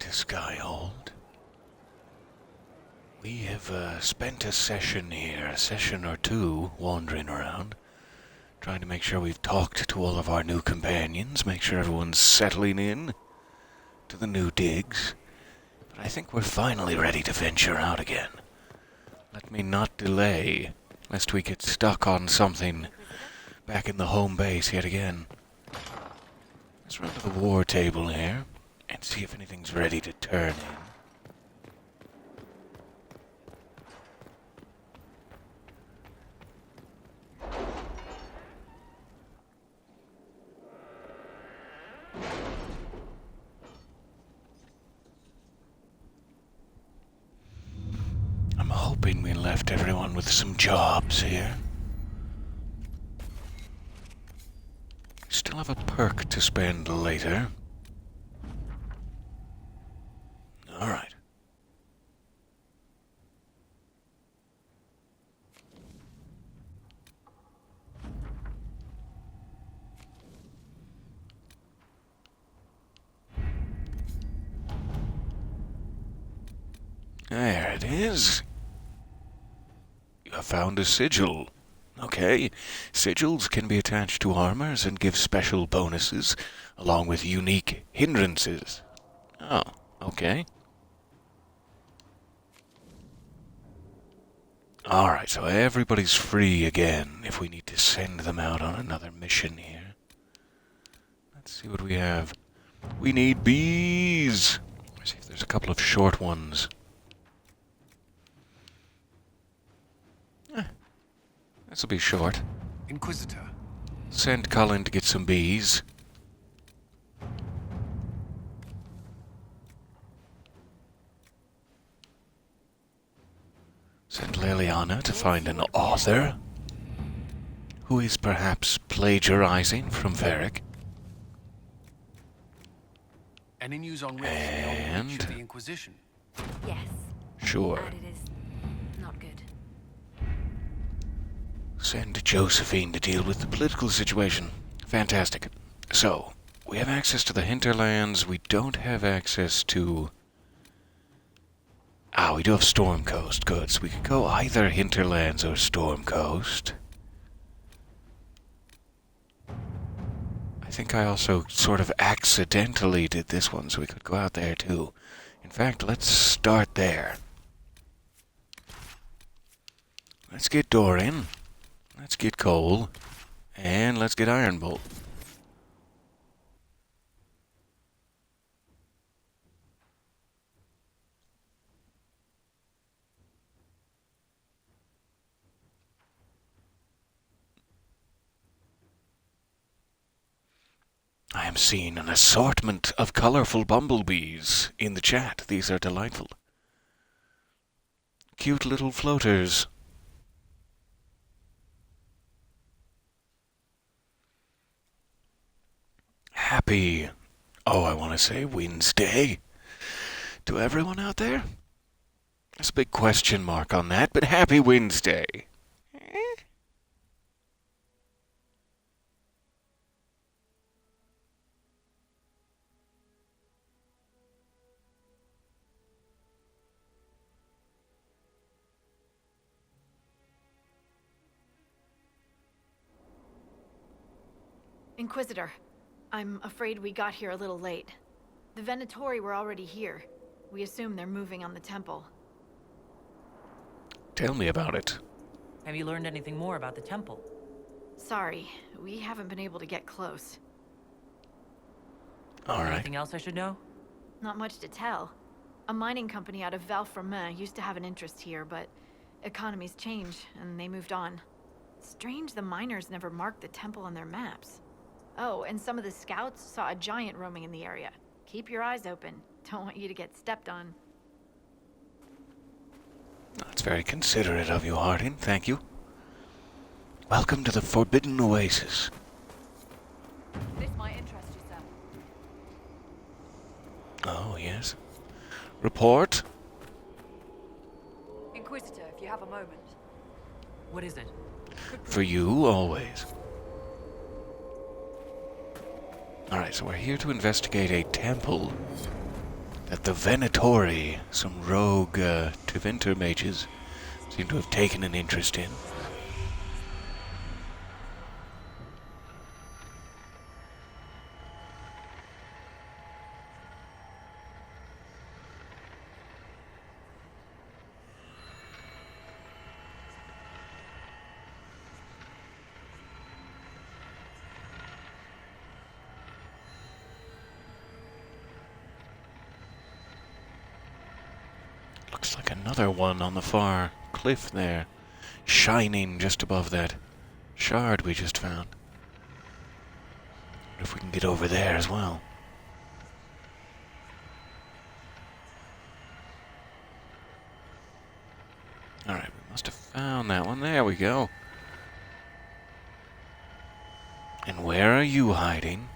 Skyhold. We have spent a session here, a session or two, wandering around, trying to make sure we've talked to all of our new companions, make sure everyone's settling in to the new digs. But I think we're finally ready to venture out again. Let me not delay, lest we get stuck on something back in the home base yet again. Let's run to the war table here and see if anything's ready to turn in. I'm hoping we left everyone with some jobs here. Still have a perk to spend later. Alright. There it is. You have found a sigil. Okay. Sigils can be attached to armors and give special bonuses, along with unique hindrances. Oh, okay. Alright, so everybody's free again if we need to send them out on another mission here. Let's see what we have. We need bees! Let's see if there's a couple of short ones. This'll be short. Inquisitor. Send Cullen to get some bees. Send Liliana to find an author who is perhaps plagiarizing from Varric. Any news on Rift And beyond the reach of the Inquisition? Yes. Sure. And it is not good. Send Josephine to deal with the political situation. Fantastic. So, we have access to the Hinterlands. We don't have access to... we do have Storm Coast. Good. So we could go either Hinterlands or Storm Coast. I think I also sort of accidentally did this one, so we could go out there too. In fact, let's start there. Let's get Doran. Let's get Cole. And let's get Ironbolt. I am seeing an assortment of colorful bumblebees in the chat. These are delightful. Cute little floaters. Happy, I want to say Wednesday to everyone out there. There's a big question mark on that, but happy Wednesday. Inquisitor, I'm afraid we got here a little late. The Venatori were already here. We assume they're moving on the temple. Tell me about it. Have you learned anything more about the temple? Sorry, we haven't been able to get close. All right. Anything else I should know? Not much to tell. A mining company out of Valfremin used to have an interest here, but economies change, and they moved on. Strange the miners never marked the temple on their maps. Oh, and some of the scouts saw a giant roaming in the area. Keep your eyes open. Don't want you to get stepped on. That's very considerate of you, Harding. Thank you. Welcome to the Forbidden Oasis. This might interest you, sir. Oh, yes. Report. Inquisitor, if you have a moment. What is it? For you, always. Alright, so we're here to investigate a temple that the Venatori, some rogue Tevinter mages, seem to have taken an interest in. Looks like another one on the far cliff there, shining just above that shard we just found. Wonder if we can get over there as well. Alright, we must have found that one. There we go. And where are you hiding?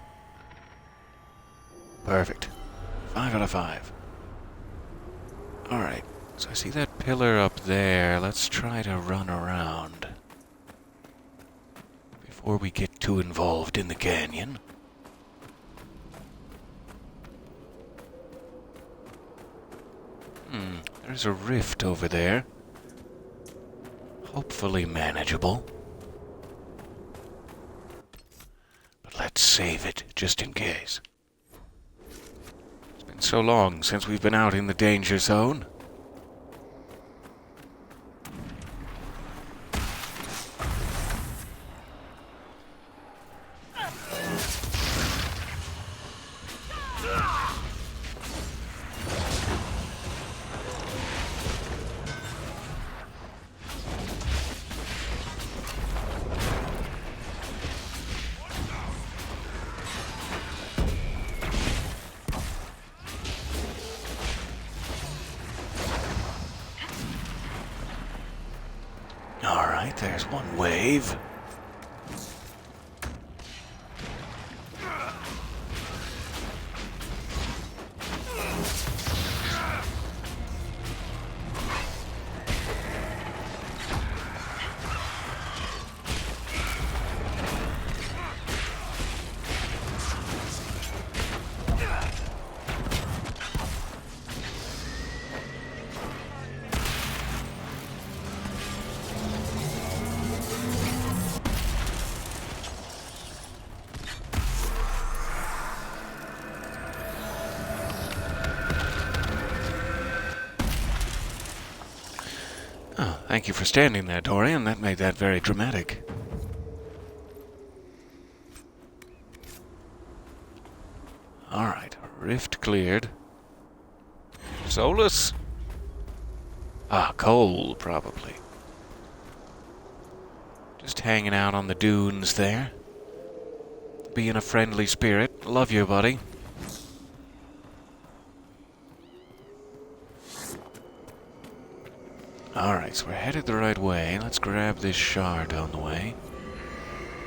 Perfect. 5 out of 5. Alright, so I see that pillar up there. Let's try to run around before we get too involved in the canyon. There's a rift over there. Hopefully manageable. But let's save it, just in case. It's been so long since we've been out in the danger zone. Alright, there's one wave. Oh, thank you for standing there, Dorian. That made that very dramatic. Alright, rift cleared. Solus? Ah, Cole, probably. Just hanging out on the dunes there. Being a friendly spirit. Love you, buddy. Alright, so we're headed the right way. Let's grab this shard on the way.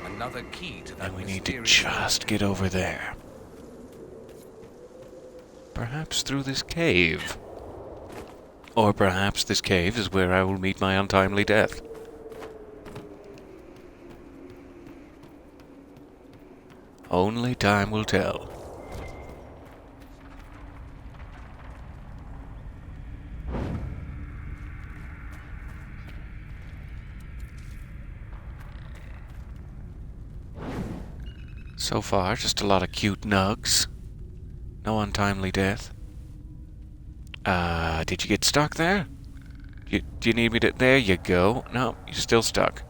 Another key to that And we need to mysterious just get over there. Perhaps through this cave. Or perhaps this cave is where I will meet my untimely death. Only time will tell. So far, just a lot of cute nugs. No untimely death. Did you get stuck there? Do you need me to... There you go. No, you're still stuck.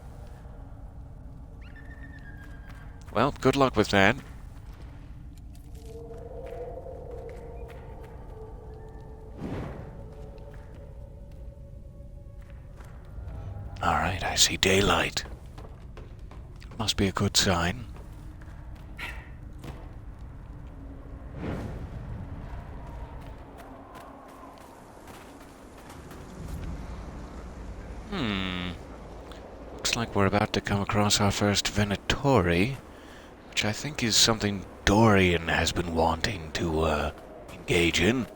Well, good luck with that. Alright, I see daylight. Must be a good sign. Looks like we're about to come across our first Venatori, which I think is something Dorian has been wanting to engage in.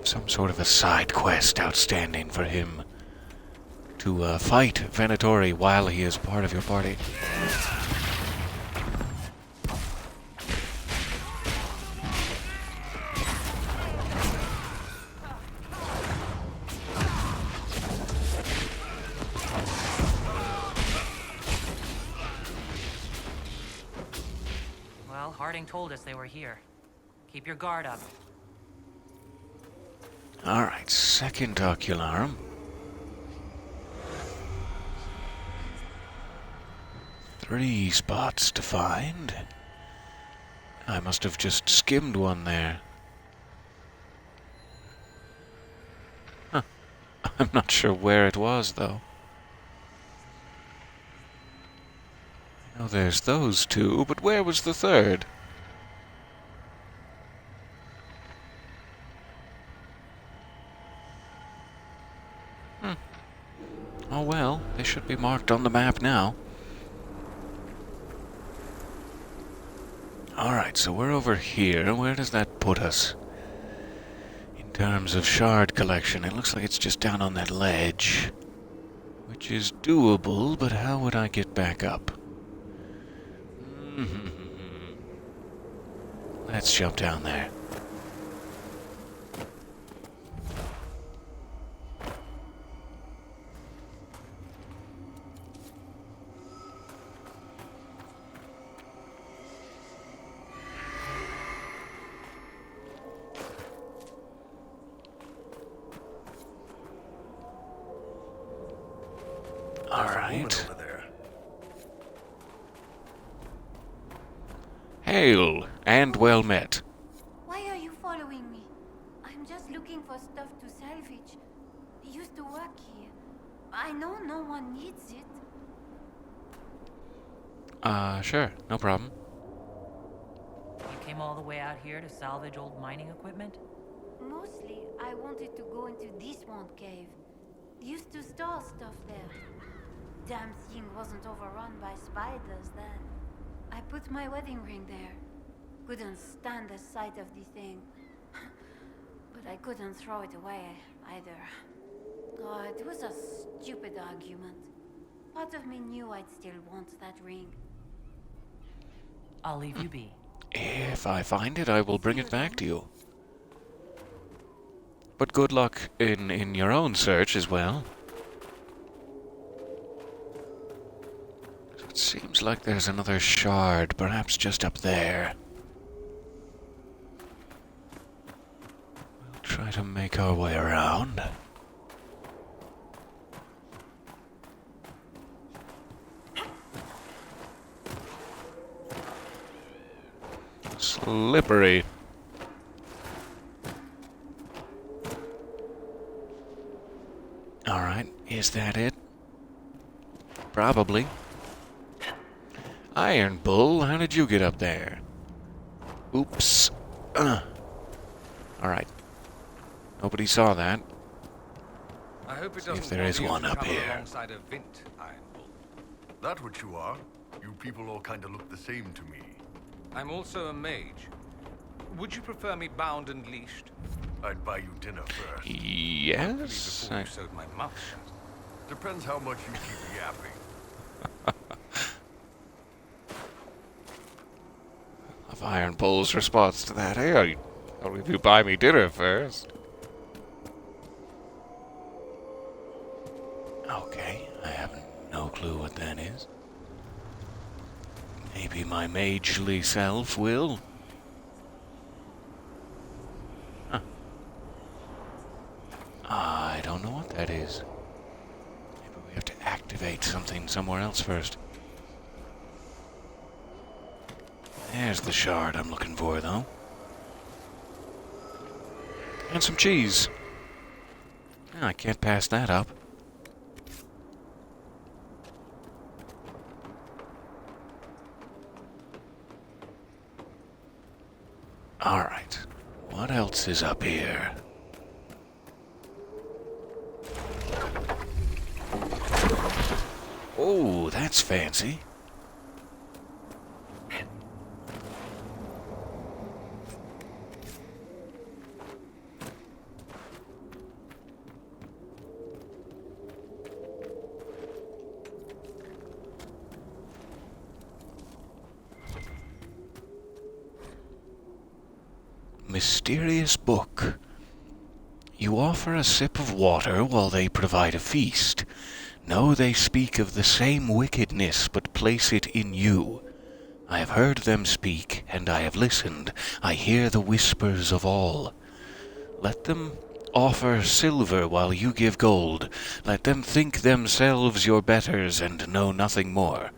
Some sort of a side quest outstanding for him to fight Venatori while he is part of your party. Harding told us they were here. Keep your guard up. Alright, second ocularum. 3 spots to find. I must have just skimmed one there. Huh. I'm not sure where it was, though. Oh, there's those 2, but where was the third? Oh well, they should be marked on the map now. Alright, so we're over here. Where does that put us? In terms of shard collection, it looks like it's just down on that ledge. Which is doable, but how would I get back up? Let's jump down there. Alright. Hail, and well met. Why are you following me? I'm just looking for stuff to salvage. I used to work here. I know no one needs it. Sure, no problem. You came all the way out here to salvage old mining equipment? Mostly, I wanted to go into this one cave. Used to store stuff there. Damn thing wasn't overrun by spiders then. I put my wedding ring there. Couldn't stand the sight of the thing. But I couldn't throw it away either. Oh, it was a stupid argument. Part of me knew I'd still want that ring. I'll leave you be. If I find it, I will bring it back to you. But good luck in your own search as well. It seems like there's another shard, perhaps just up there. We'll try to make our way around. Slippery. Alright, is that it? Probably. Iron Bull, how did you get up there? Oops. Alright. Nobody saw that. I hope it See if doesn't there is bother you one to up travel here. alongside a Vint, Iron Bull. That what you are? You people all kind of look the same to me. I'm also a mage. Would you prefer me bound and leashed? I'd buy you dinner first. Yes? Before you sewed my mouth shut. Depends how much you keep yapping. Of Iron Bull's response to that, hey, only if you buy me dinner first. Okay, I have no clue what that is. Maybe my magely self will. Huh. I don't know what that is. Maybe we have to activate something somewhere else first. There's the shard I'm looking for, though. And some cheese. I can't pass that up. Alright. What else is up here? Oh, that's fancy. Mysterious book. You offer a sip of water while they provide a feast. Know they speak of the same wickedness, but place it in you. I have heard them speak, and I have listened. I hear the whispers of all. Let them offer silver while you give gold. Let them think themselves your betters and know nothing more.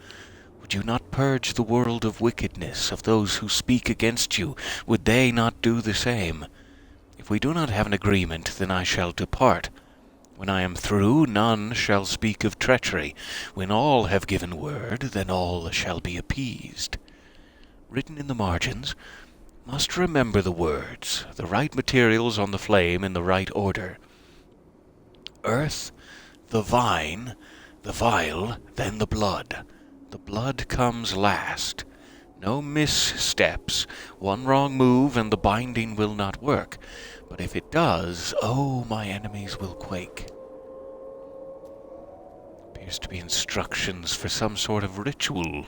Would you not purge the world of wickedness, of those who speak against you? Would they not do the same? If we do not have an agreement, then I shall depart. When I am through, none shall speak of treachery. When all have given word, then all shall be appeased. Written in the margins, must remember the words, the right materials on the flame in the right order. Earth, the vine, the vial, then the blood. The blood comes last. No missteps. One wrong move and the binding will not work. But if it does, oh, my enemies will quake. Appears to be instructions for some sort of ritual.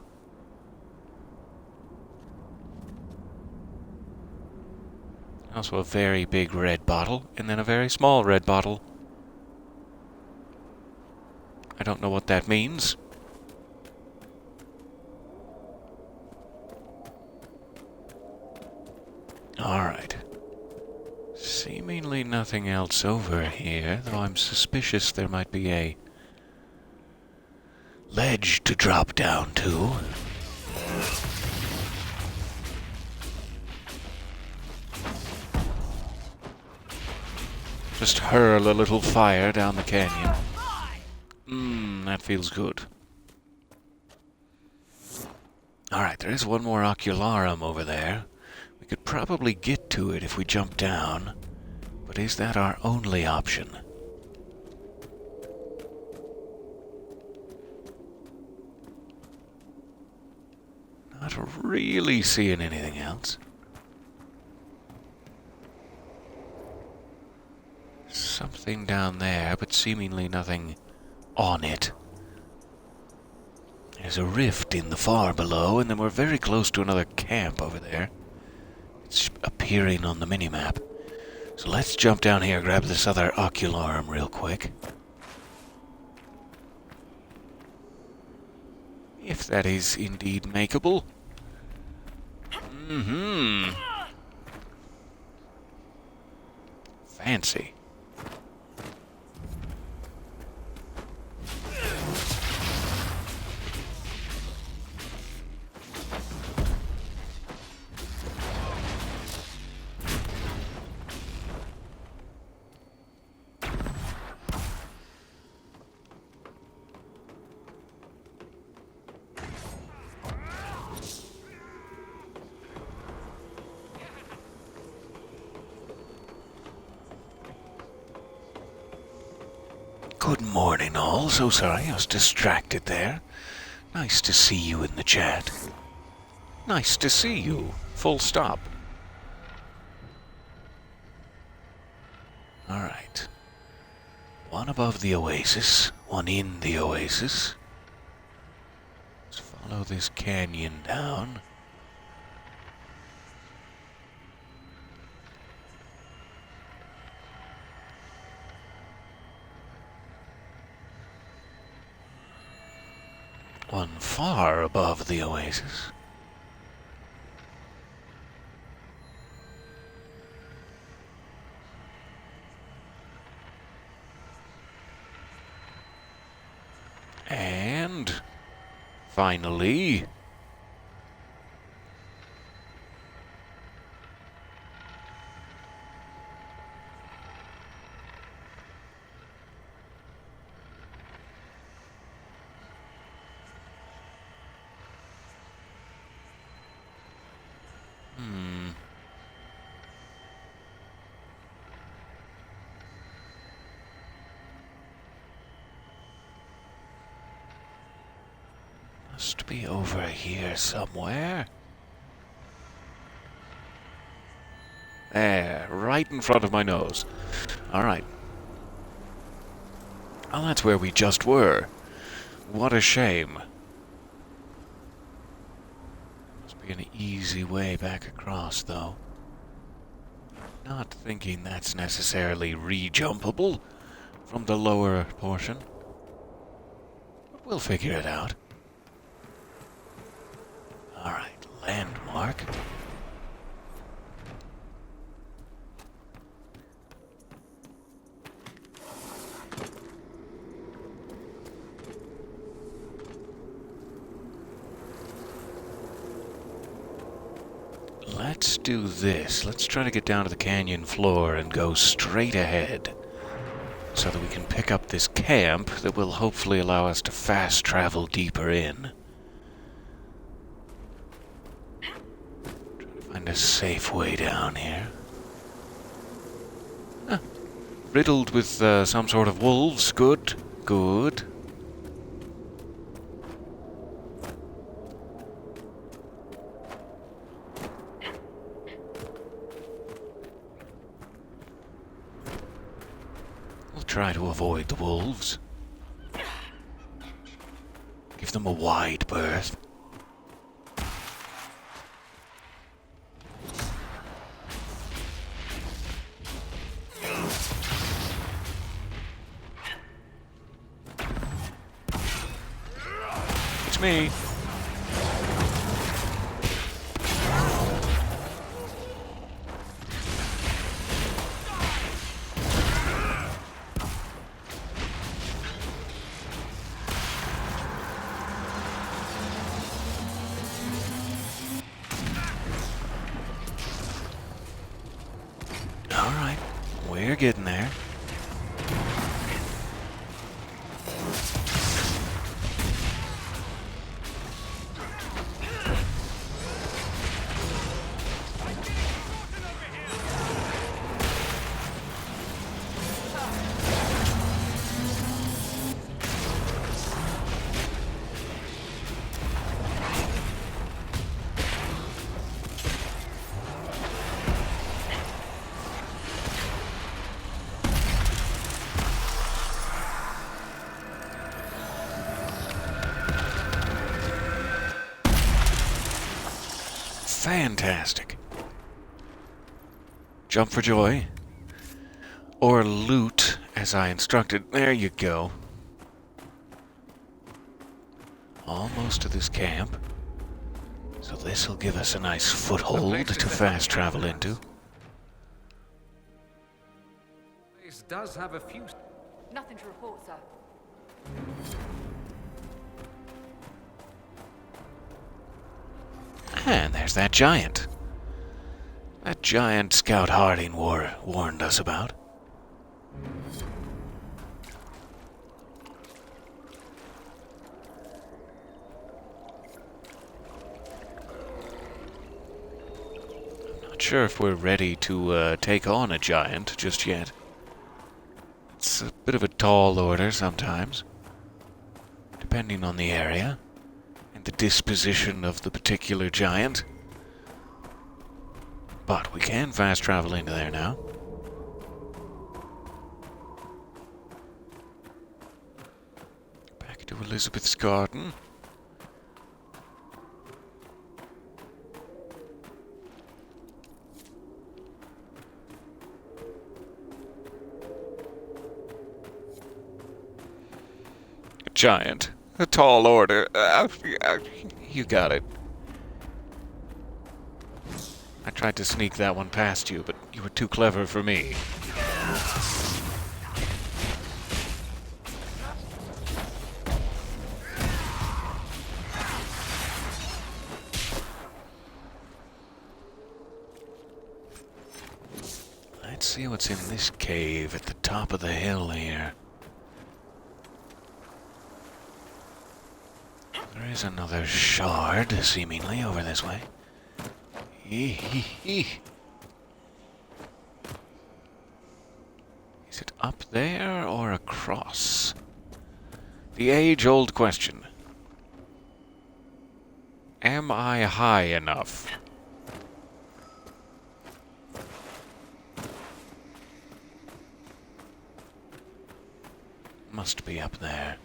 Also a very big red bottle, and then a very small red bottle. I don't know what that means. Alright. Seemingly nothing else over here, though I'm suspicious there might be a ledge to drop down to. Just hurl a little fire down the canyon. That feels good. Alright, there is one more ocularum over there. We could probably get to it if we jump down, but is that our only option? Not really seeing anything else. Something down there, but seemingly nothing on it. There's a rift in the far below, and then we're very close to another camp over there. It's appearing on the minimap. So let's jump down here, grab this other ocularum real quick. If that is indeed makeable. Fancy. Good morning, all. So sorry, I was distracted there. Nice to see you in the chat. Nice to see you. Full stop. Alright. One above the oasis, one in the oasis. Let's follow this canyon down. One far above the oasis. And finally, must be over here somewhere. There, right in front of my nose. Alright. Oh, that's where we just were. What a shame. Must be an easy way back across, though. Not thinking that's necessarily re-jumpable from the lower portion. But we'll figure it out. Alright, landmark. Let's do this. Let's try to get down to the canyon floor and go straight ahead, so that we can pick up this camp that will hopefully allow us to fast travel deeper in. Try to find a safe way down here. Ah, riddled with some sort of wolves. Good, good. Try to avoid the wolves. Give them a wide berth. It's me. Alright, we're getting there. Fantastic. Jump for joy. Or loot, as I instructed. There you go. Almost to this camp. So this'll give us a nice foothold to fast travel into. This does have a few... Nothing to report, sir. And there's that giant. That giant Scout Harding warned us about. I'm not sure if we're ready to take on a giant just yet. It's a bit of a tall order sometimes, depending on the area and the disposition of the particular giant. But we can fast travel into there now. Back to Elizabeth's garden. A giant. A tall order. You got it. I tried to sneak that one past you, but you were too clever for me. Let's see what's in this cave at the top of the hill here. There is another shard, seemingly, over this way. Is it up there or across? The age-old question. Am I high enough? Must be up there.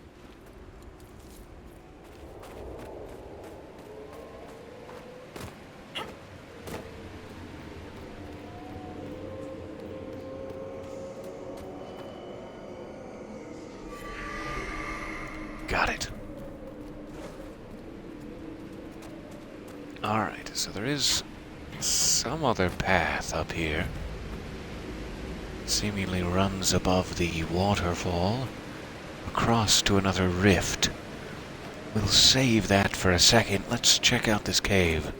Got it. Alright, so there is some other path up here. Seemingly runs above the waterfall, across to another rift. We'll save that for a second. Let's check out this cave.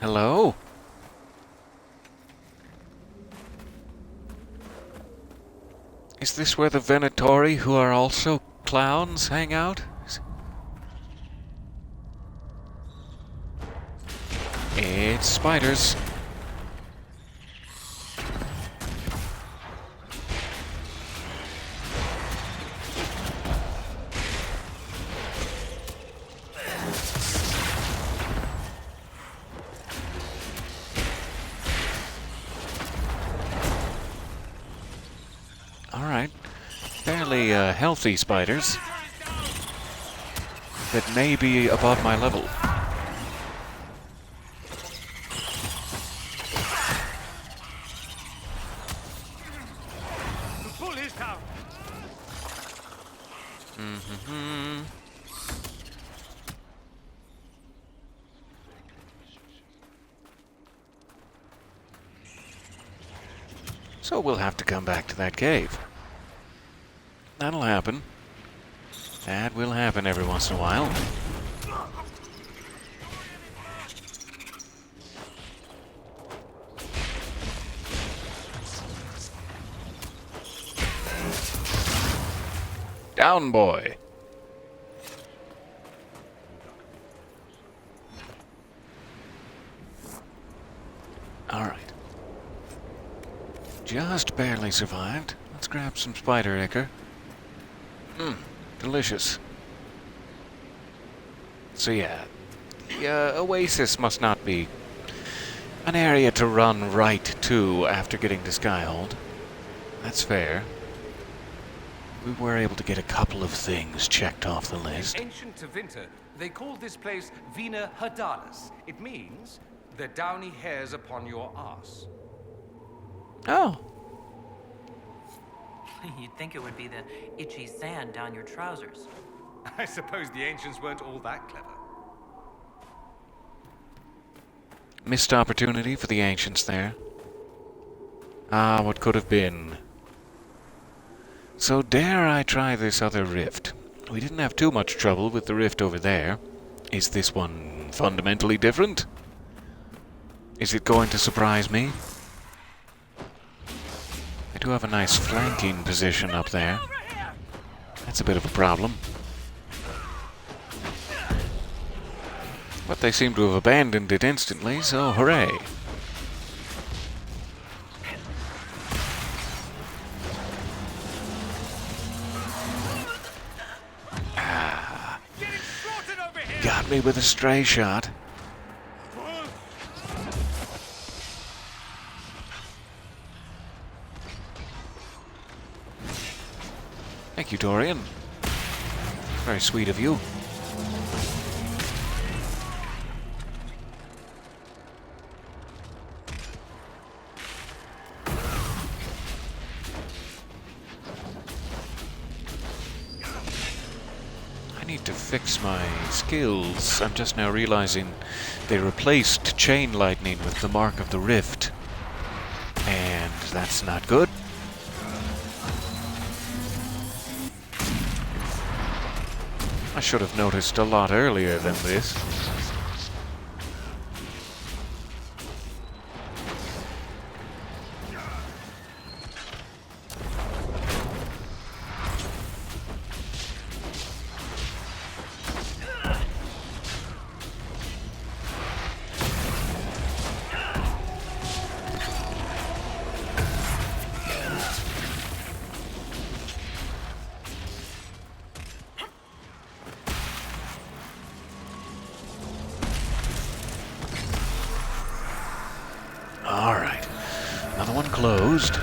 Hello? Is this where the Venatori, who are also clowns, hang out? It's spiders. Alright. Fairly healthy spiders that may be above my level. So we'll have to come back to that cave. That'll happen. That will happen every once in a while. Down, boy. All right. Just barely survived. Let's grab some spider ichor. Delicious. So yeah, the Oasis must not be an area to run right to after getting to Skyhold. That's fair. We were able to get a couple of things checked off the list. In ancient Tevinter, they called this place Vina Herdalis. It means the downy hairs upon your arse. Oh. You'd think it would be the itchy sand down your trousers. I suppose the ancients weren't all that clever. Missed opportunity for the ancients there. Ah, what could have been. So dare I try this other rift? We didn't have too much trouble with the rift over there. Is this one fundamentally different? Is it going to surprise me? I do have a nice flanking position up there. That's a bit of a problem. But they seem to have abandoned it instantly, so hooray. Ah. Got me with a stray shot. Thank you, Dorian. Very sweet of you. I need to fix my skills. I'm just now realizing they replaced chain lightning with the mark of the rift. And that's not good. I should have noticed a lot earlier than this. Alright, another one closed.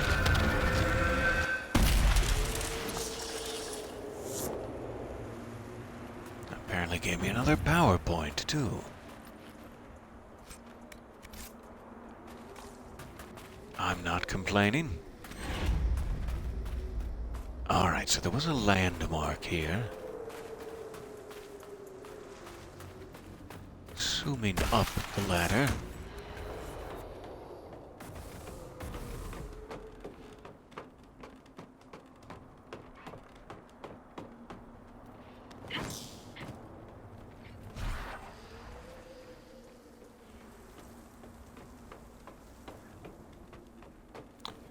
gave me another PowerPoint, too. I'm not complaining. Alright, so there was a landmark here. Zooming up the ladder.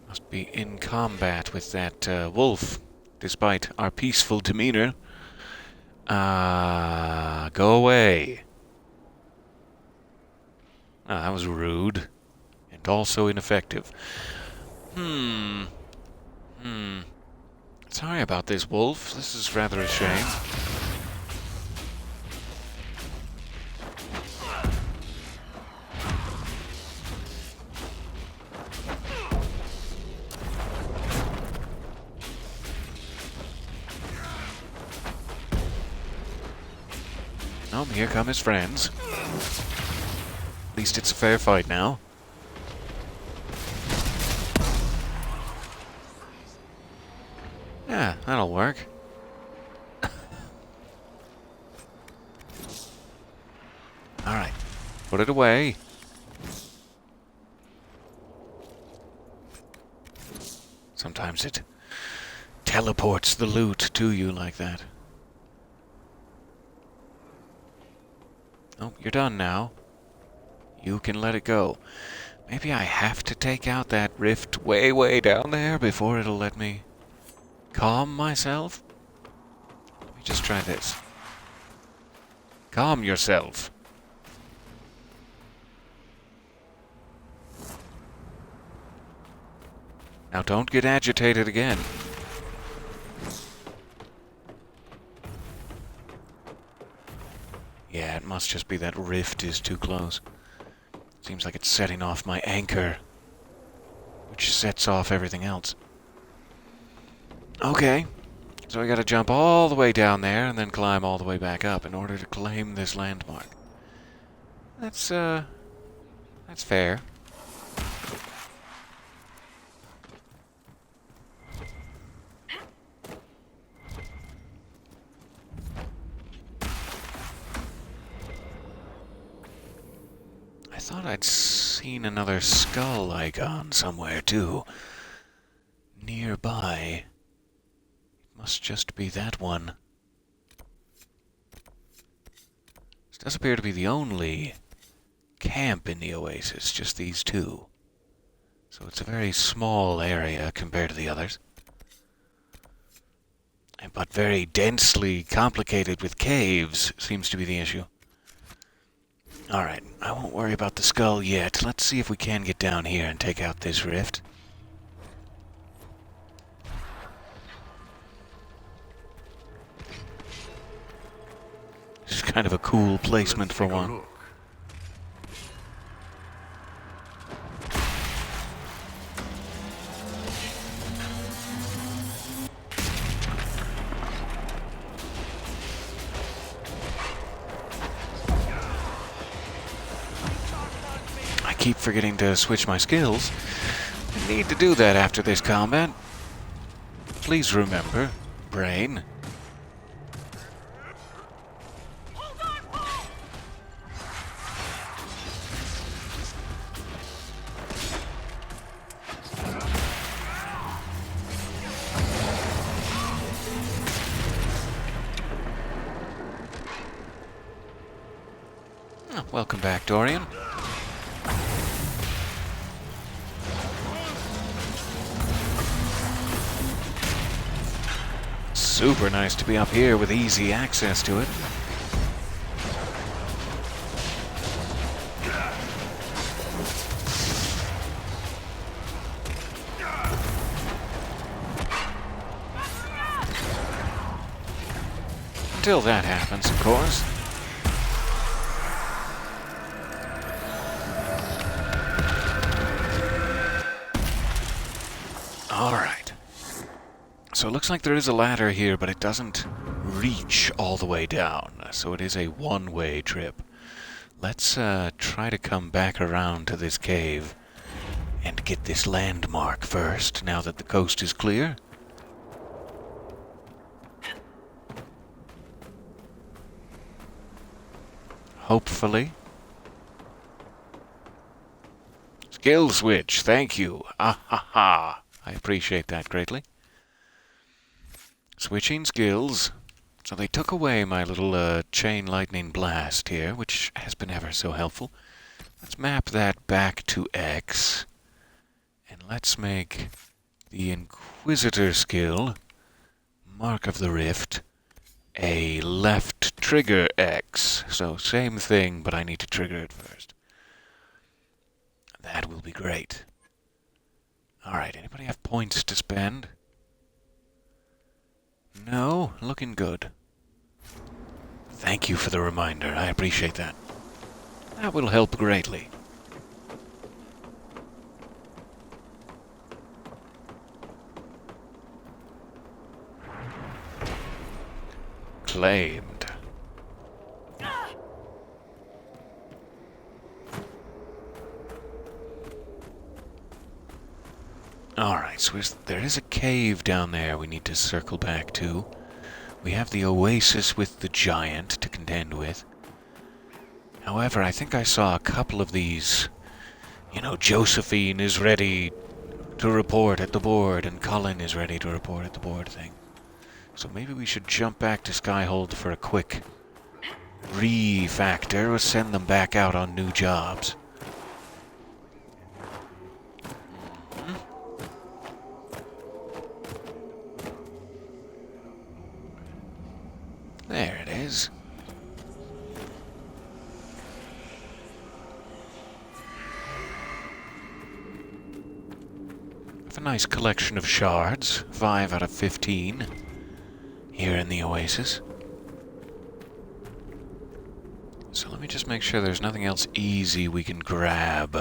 Must be in combat with that wolf, despite our peaceful demeanor. Go away. Ah, that was rude. And also ineffective. Sorry about this, wolf. This is rather a shame. Oh, here come his friends. At least it's a fair fight now. Yeah, that'll work. Alright, put it away. Sometimes it teleports the loot to you like that. Oh, you're done now. You can let it go. Maybe I have to take out that rift way, way down there before it'll let me calm myself? Let me just try this. Calm yourself. Now don't get agitated again. Yeah, it must just be that rift is too close. Seems like it's setting off my anchor, which sets off everything else. Okay, so I gotta jump all the way down there and then climb all the way back up in order to claim this landmark. That's fair. I thought I'd seen another skull icon somewhere, too. Nearby. It must just be that one. This does appear to be the only camp in the Oasis, just these two. So it's a very small area compared to the others. But very densely complicated with caves seems to be the issue. Alright, I won't worry about the skull yet. Let's see if we can get down here and take out this rift. This is kind of a cool placement for one. Look. I keep forgetting to switch my skills. I need to do that after this combat. Please remember, brain. Oh, welcome back, Dorian. Super nice to be up here with easy access to it. Until that happens, of course. Alright. So it looks like there is a ladder here, but it doesn't reach all the way down, so it is a one-way trip. Let's try to come back around to this cave and get this landmark first, now that the coast is clear. Hopefully. Skill switch, thank you. Ah ha ha. I appreciate that greatly. Switching skills. So they took away my little chain lightning blast here, which has been ever so helpful. Let's map that back to X. And let's make the Inquisitor skill, Mark of the Rift, a left trigger X. So same thing, but I need to trigger it first. That will be great. Alright, anybody have points to spend? No? Looking good. Thank you for the reminder. I appreciate that. That will help greatly. Claimed. Alright, so there is a cave down there we need to circle back to. We have the Oasis with the giant to contend with. However, I think I saw a couple of these. You know, Josephine is ready to report at the board, and Colin is ready to report at the board thing. So maybe we should jump back to Skyhold for a quick refactor, or send them back out on new jobs. There it is. Have a nice collection of shards, 5 out of 15, here in the Oasis. So let me just make sure there's nothing else easy we can grab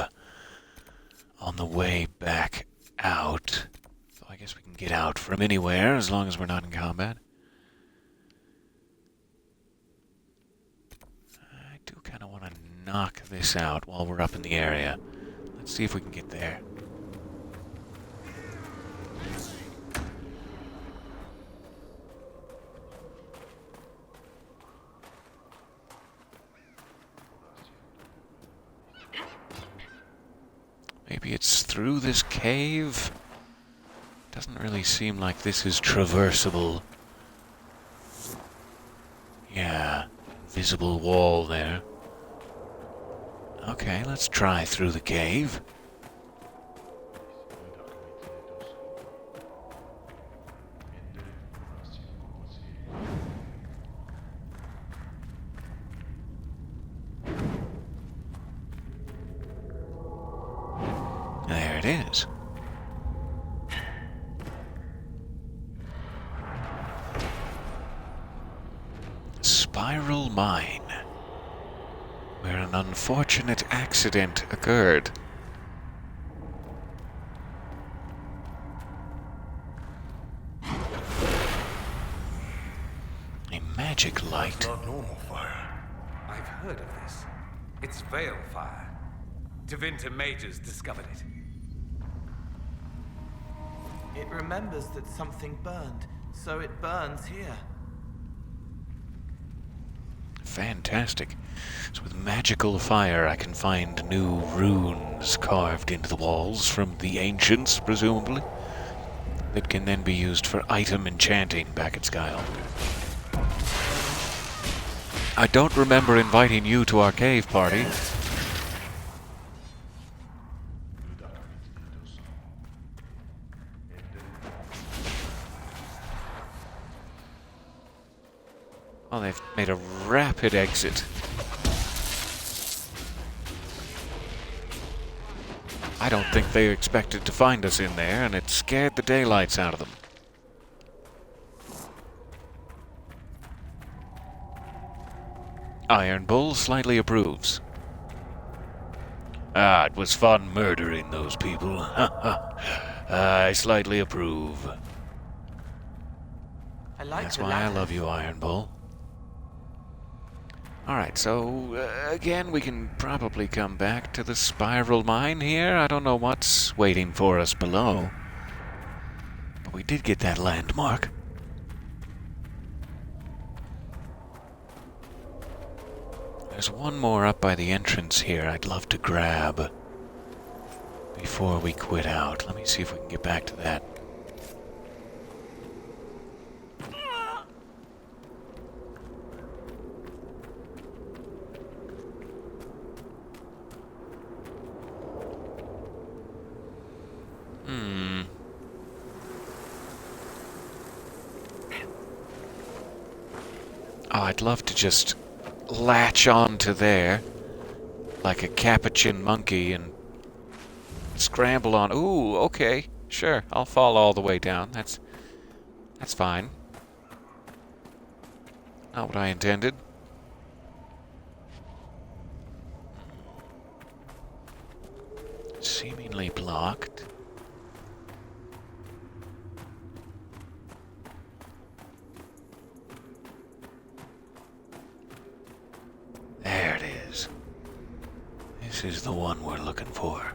on the way back out. So I guess we can get out from anywhere as long as we're not in combat. I do kind of want to knock this out while we're up in the area. Let's see if we can get there. Maybe it's through this cave? Doesn't really seem like this is traversable. Yeah, visible wall there. Okay, let's try through the cave. There it is. Spiral Mine, where an unfortunate accident occurred. A magic light. Not normal fire. I've heard of this. It's veil fire. Tevinter mages discovered it. It remembers that something burned, so it burns here. Fantastic. So with magical fire I can find new runes carved into the walls from the ancients, presumably, that can then be used for item enchanting back at Skyhold. I don't remember inviting you to our cave party. Oh, they've made a rapid exit. I don't think they expected to find us in there, and it scared the daylights out of them. Iron Bull slightly approves. Ah, it was fun murdering those people. I slightly approve. I like That's the why I ladders. love you, Iron Bull. Alright, so again, we can probably come back to the spiral mine here. I don't know what's waiting for us below. But we did get that landmark. There's one more up by the entrance here I'd love to grab before we quit out. Let me see if we can get back to that. Oh, I'd love to just latch on to there like a capuchin monkey and scramble on. Ooh, okay. Sure, I'll fall all the way down. That's fine. Not what I intended. Seemingly blocked. There it is. This is the one we're looking for.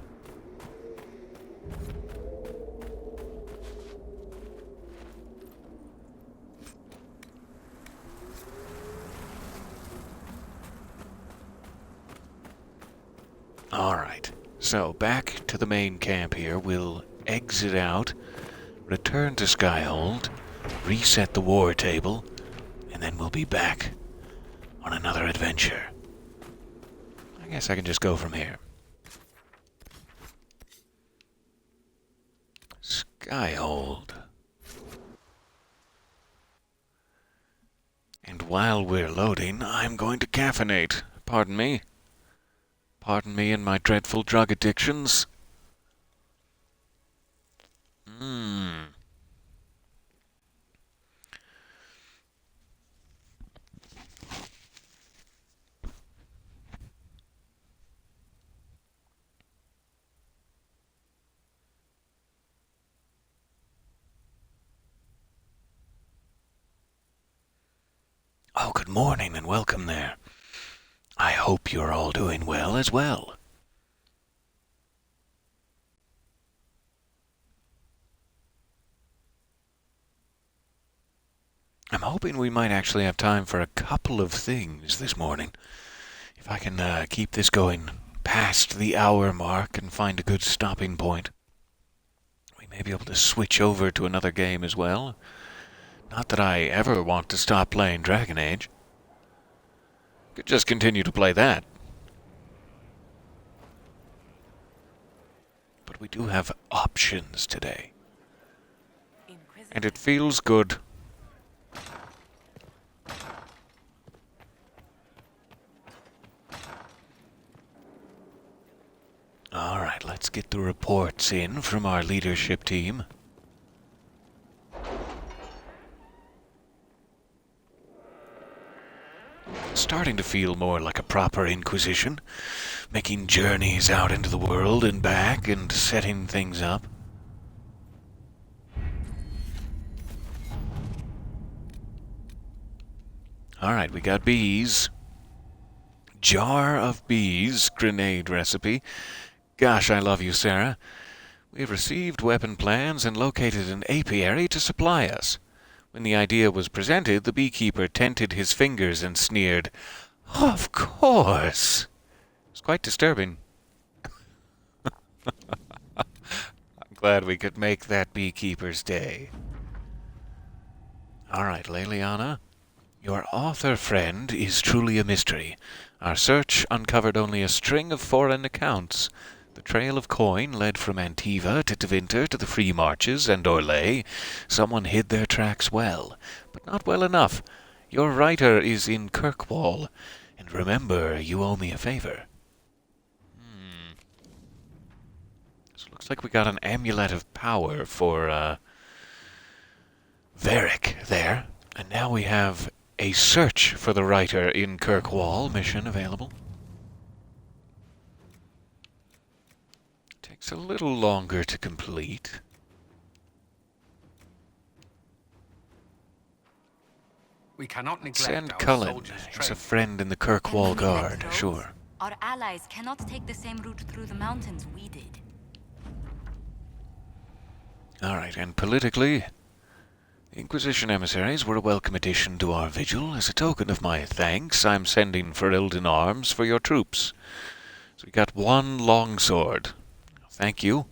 Alright, so back to the main camp here. We'll exit out, return to Skyhold, reset the war table, and then we'll be back on another adventure. I guess I can just go from here. Skyhold. And while we're loading, I'm going to caffeinate. Pardon me. Pardon me and my dreadful drug addictions. Oh, good morning and welcome there. I hope you're all doing well as well. I'm hoping we might actually have time for a couple of things this morning. If I can keep this going past the hour mark and find a good stopping point, we may be able to switch over to another game as well. Not that I ever want to stop playing Dragon Age. Could just continue to play that. But we do have options today. And it feels good. Alright, let's get the reports in from our leadership team. Starting to feel more like a proper Inquisition, making journeys out into the world and back and setting things up. Alright, we got bees. Jar of bees grenade recipe. Gosh, I love you, Sarah. We've received weapon plans and located an apiary to supply us. When the idea was presented, the beekeeper tented his fingers and sneered, "Of course!" It's quite disturbing. I'm glad we could make that beekeeper's day. Alright, Leliana. Your author friend is truly a mystery. Our search uncovered only a string of foreign accounts. The trail of coin led from Antiva to Tevinter to the Free Marches and Orlais. Someone hid their tracks well, but not well enough. Your writer is in Kirkwall, and remember, you owe me a favor. So it looks like we got an amulet of power for Varric there, and now we have a search for the writer in Kirkwall mission available. Takes a little longer to complete. We cannot neglect Send our Cullen. soldiers' He's a training. friend in the Can we Kirkwall neglect Guard, roads? sure. Our allies cannot take the same route through the mountains we did. Alright, and politically, the Inquisition emissaries were a welcome addition to our vigil. As a token of my thanks, I'm sending for Ilden arms for your troops. So we got one longsword. Thank you.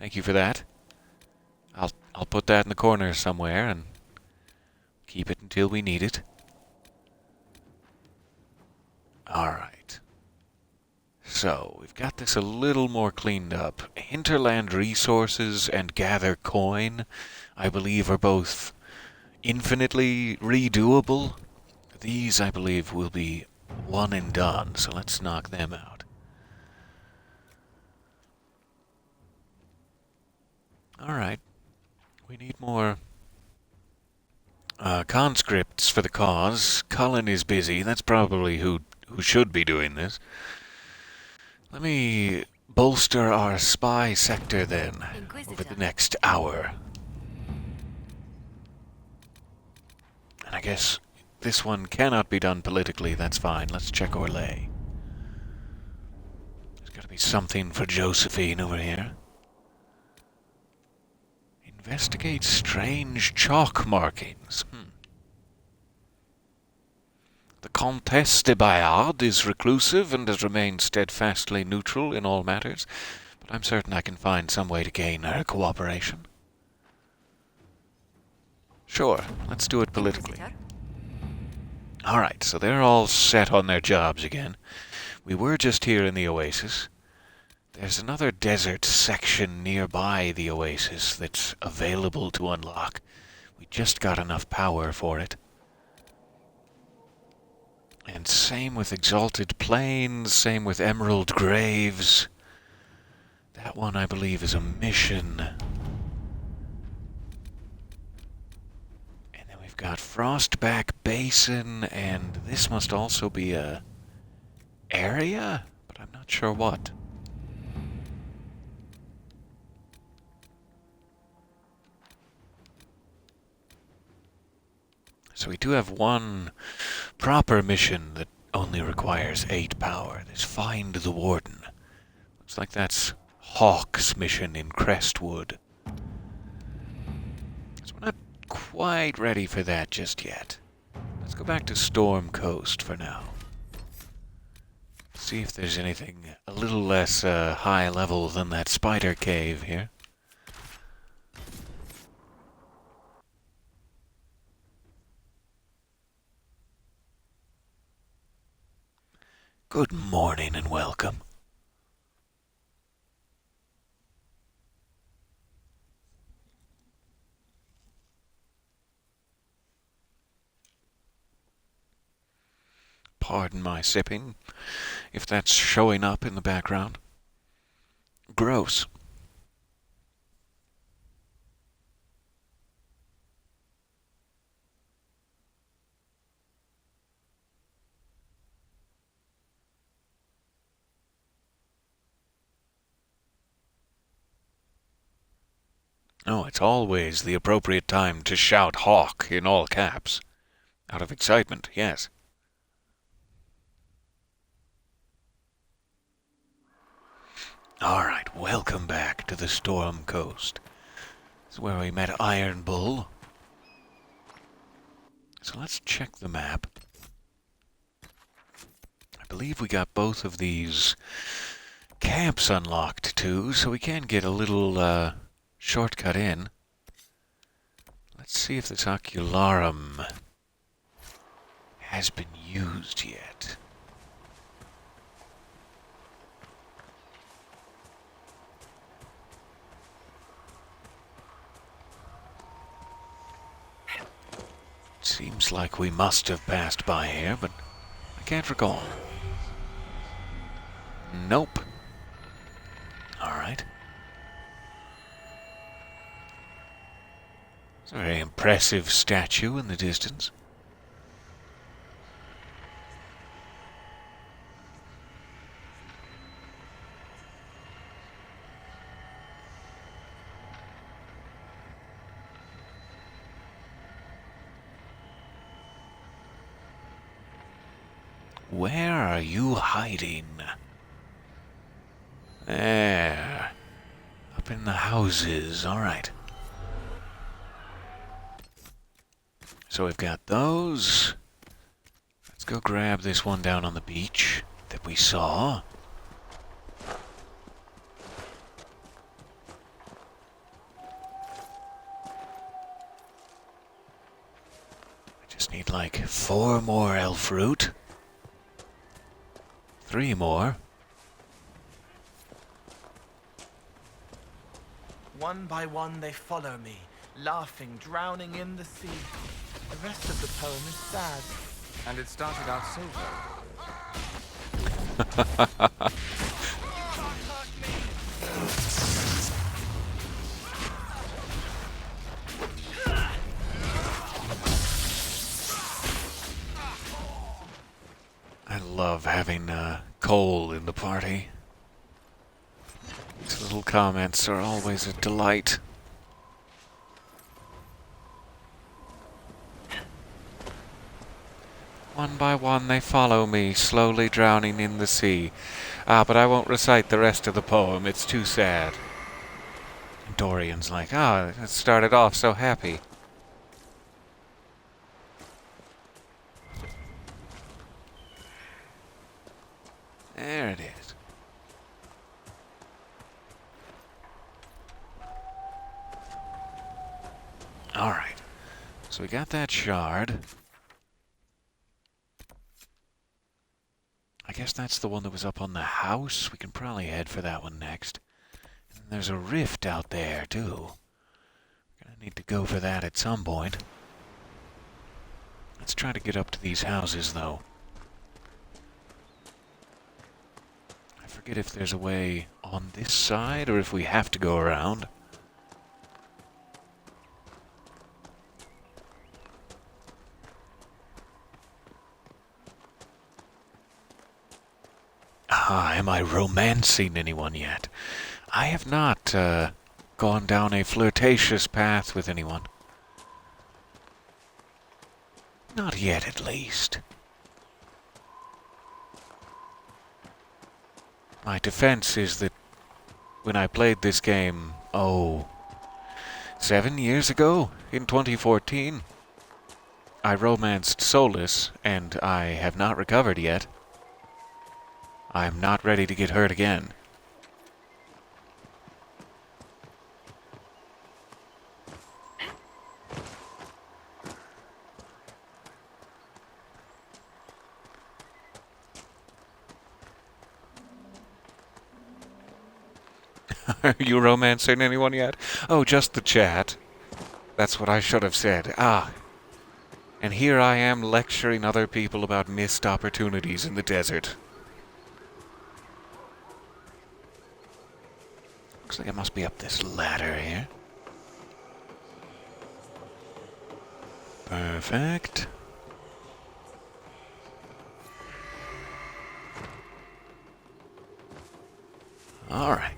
Thank you for that. I'll put that in the corner somewhere and keep it until we need it. Alright. So, we've got this a little more cleaned up. Hinterland resources and gather coin, I believe, are both infinitely redoable. These, I believe, will be one and done, so let's knock them out. Alright. We need more conscripts for the cause. Cullen is busy. That's probably who should be doing this. Let me bolster our spy sector then over the next hour. And I guess this one cannot be done politically. That's fine. Let's check Orlais. There's got to be something for Josephine over here. Investigate strange chalk markings. The Comtesse de Bayard is reclusive and has remained steadfastly neutral in all matters, but I'm certain I can find some way to gain her cooperation. Sure, let's do it politically. Alright, so they're all set on their jobs again. We were just here in the Oasis. There's another desert section nearby the Oasis that's available to unlock. We just got enough power for it. And same with Exalted Plains, same with Emerald Graves. That one, I believe, is a mission. And then we've got Frostback Basin, and this must also be a area, but I'm not sure what. So we do have one proper mission that only requires 8 power. There's Find the Warden. Looks like that's Hawk's mission in Crestwood. So we're not quite ready for that just yet. Let's go back to Storm Coast for now. See if there's anything a little less high level than that spider cave here. Good morning and welcome. Pardon my sipping, if that's showing up in the background. Gross. Oh, it's always the appropriate time to shout Hawk in all caps. Out of excitement, yes. Alright, welcome back to the Storm Coast. This is where we met Iron Bull. So let's check the map. I believe we got both of these camps unlocked too, so we can get a little shortcut in. Let's see if this Ocularum has been used yet. Seems like we must have passed by here, but I can't recall. Nope. Alright. It's a very impressive statue in the distance. Where are you hiding? There. Up in the houses. Alright. So we've got those. Let's go grab this one down on the beach that we saw. I just need like 4 more elf fruit. 3 more. One by one they follow me, laughing, drowning in the sea. The rest of the poem is sad. And it started out so well. I love having Cole in the party. His little comments are always a delight. One by one they follow me, slowly drowning in the sea. Ah, but I won't recite the rest of the poem, it's too sad. And Dorian's like, it started off so happy. There it is. Alright, so we got that shard. I guess that's the one that was up on the house. We can probably head for that one next. And there's a rift out there, too. We're gonna need to go for that at some point. Let's try to get up to these houses, though. I forget if there's a way on this side or if we have to go around. Am I romancing anyone yet? I have not gone down a flirtatious path with anyone. Not yet, at least. My defense is that when I played this game, 7 years ago, in 2014, I romanced Solus, and I have not recovered yet. I'm not ready to get hurt again. Are you romancing anyone yet? Oh, just the chat. That's what I should have said. And here I am lecturing other people about missed opportunities in the desert. Looks like I must be up this ladder here. Perfect. All right.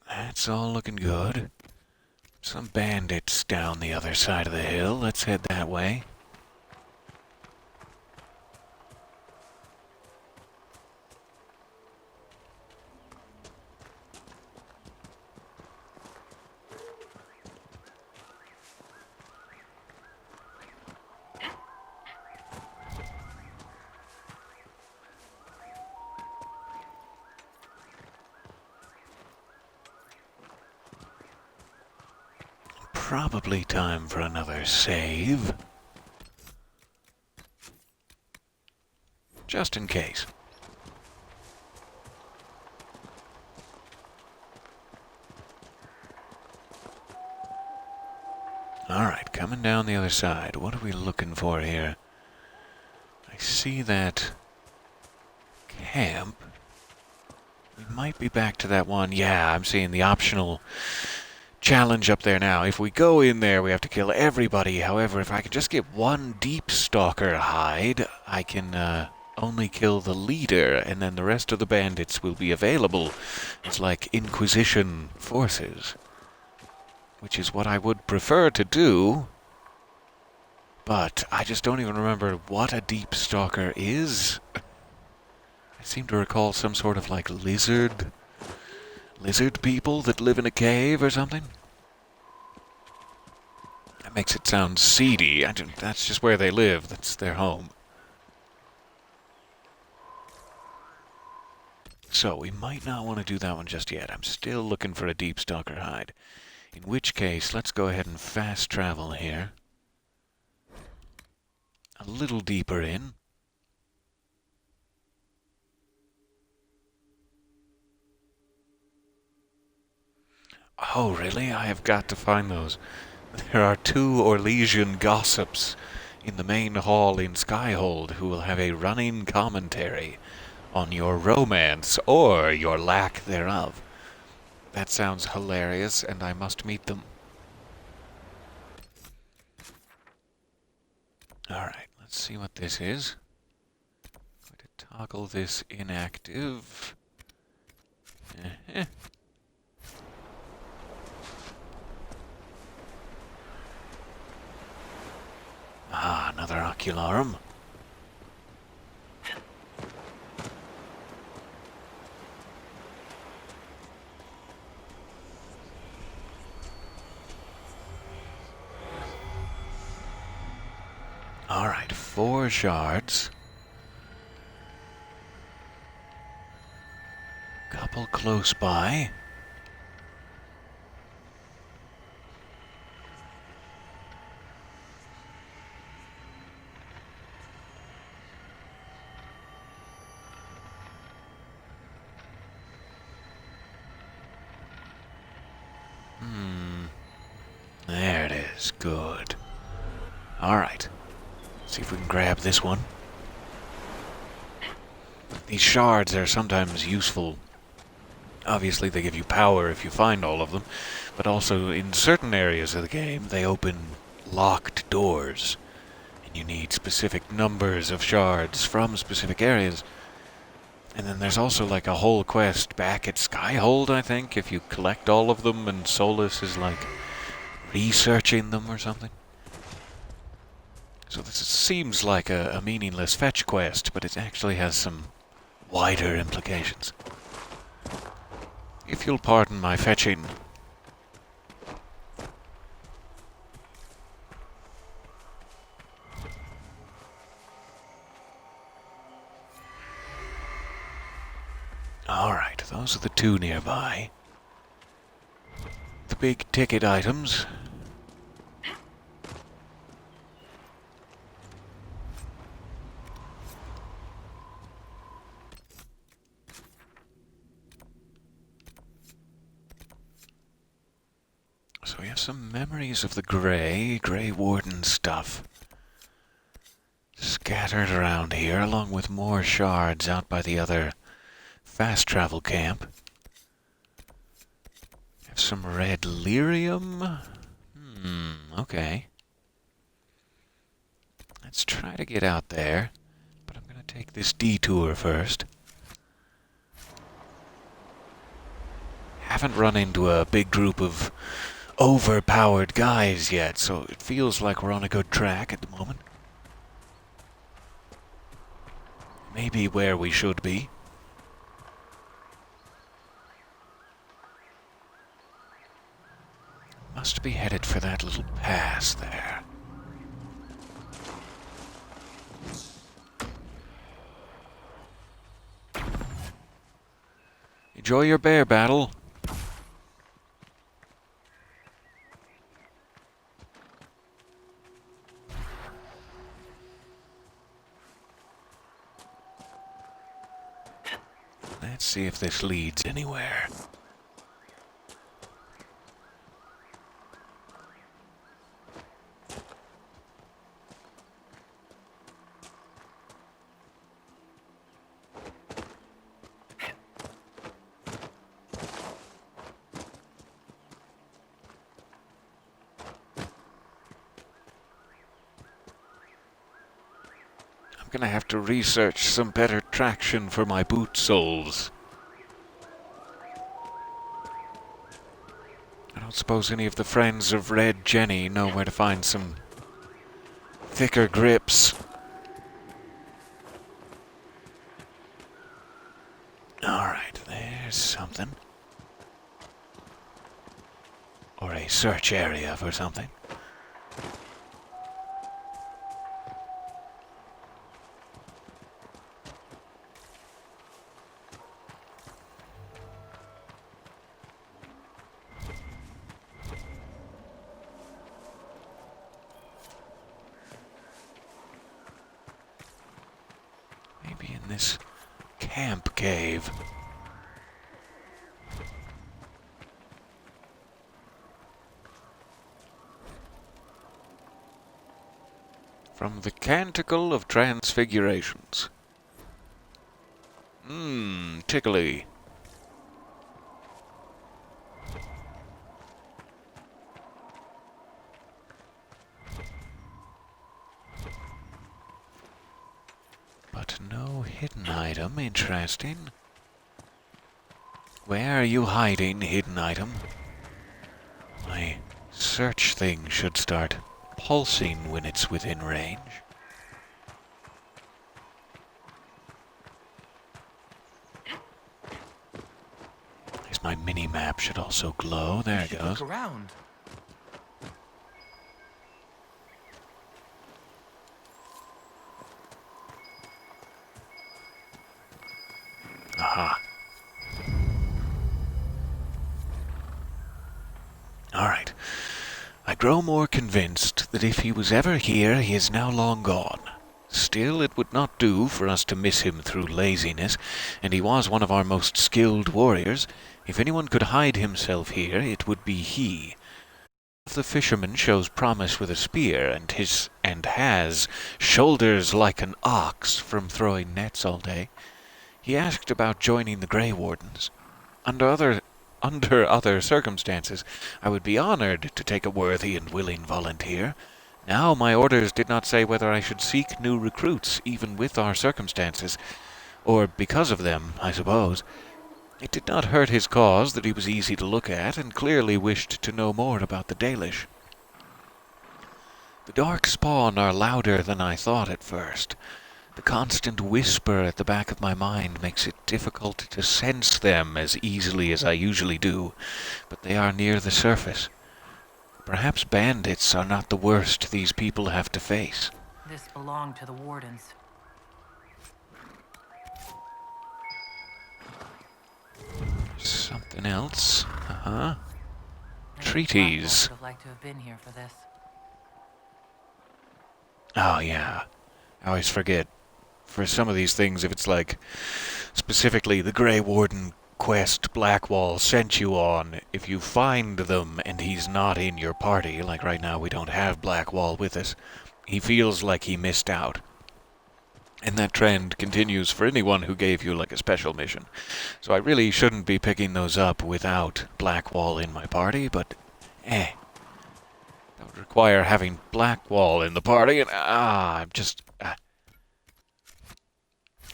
That's all looking good. Some bandits down the other side of the hill. Let's head that way. Probably time for another save. Just in case. Alright, coming down the other side. What are we looking for here? I see that camp. We might be back to that one. Yeah, I'm seeing the optional challenge up there now. If we go in there, we have to kill everybody. However, if I can just get one deep stalker hide, I can only kill the leader, and then the rest of the bandits will be available as like Inquisition forces. Which is what I would prefer to do. But I just don't even remember what a Deep Stalker is. I seem to recall some sort of like lizard people that live in a cave or something. That makes it sound seedy. That's just where they live. That's their home. So we might not want to do that one just yet. I'm still looking for a Deep Stalker hide. In which case, let's go ahead and fast travel here. A little deeper in. Oh, really? I have got to find those. There are 2 Orlesian gossips in the main hall in Skyhold who will have a running commentary on your romance or your lack thereof. That sounds hilarious, and I must meet them. Alright, let's see what this is. I'm going to toggle this inactive. Ah, another ocularum. Alright, 4 shards. Couple close by. There it is. Good. Alright. See if we can grab this one. These shards are sometimes useful. Obviously, they give you power if you find all of them, but also in certain areas of the game, they open locked doors, and you need specific numbers of shards from specific areas. And then there's also like a whole quest back at Skyhold, I think, if you collect all of them, and Solus is like researching them or something. So this seems like a meaningless fetch quest, but it actually has some wider implications. If you'll pardon my fetching. Alright, those are the 2 nearby. The big ticket items. So we have some memories of the Grey Warden stuff scattered around here, along with more shards out by the other fast travel camp. Have some red lyrium. Okay. Let's try to get out there, but I'm going to take this detour first. Haven't run into a big group of overpowered guys yet, so it feels like we're on a good track at the moment. Maybe where we should be. Must be headed for that little pass there. Enjoy your bear battle. Let's see if this leads anywhere. gonna have to research some better traction for my boot soles. I don't suppose any of the friends of Red Jenny know where to find some thicker grips. Alright, there's something. Or a search area for something. Maybe in this camp cave. From the Canticle of Transfigurations. Tickly. But no hidden item, interesting. Where are you hiding, hidden item? My search thing should start pulsing when it's within range. There's my mini-map, should also glow. There it goes. Look around. Aha. Alright. I grow more convinced that if he was ever here, he is now long gone. Still, it would not do for us to miss him through laziness, and he was one of our most skilled warriors. If anyone could hide himself here, it would be he. If the fisherman shows promise with a spear, and has shoulders like an ox from throwing nets all day, he asked about joining the Grey Wardens. Under other circumstances, I would be honored to take a worthy and willing volunteer. Now my orders did not say whether I should seek new recruits, even with our circumstances, or because of them, I suppose. It did not hurt his cause that he was easy to look at, and clearly wished to know more about the Dalish. The dark spawn are louder than I thought at first. The constant whisper at the back of my mind makes it difficult to sense them as easily as I usually do, but they are near the surface. Perhaps bandits are not the worst these people have to face. This belonged to the Wardens. Something else. Maybe Treaties. Blackwell would have liked to have been here for this. Oh, yeah. I always forget. For some of these things, if it's like, specifically the Grey Warden quest Blackwall sent you on, if you find them and he's not in your party, like right now we don't have Blackwall with us, he feels like he missed out. And that trend continues for anyone who gave you like a special mission. So I really shouldn't be picking those up without Blackwall in my party, but that would require having Blackwall in the party, and I'm just...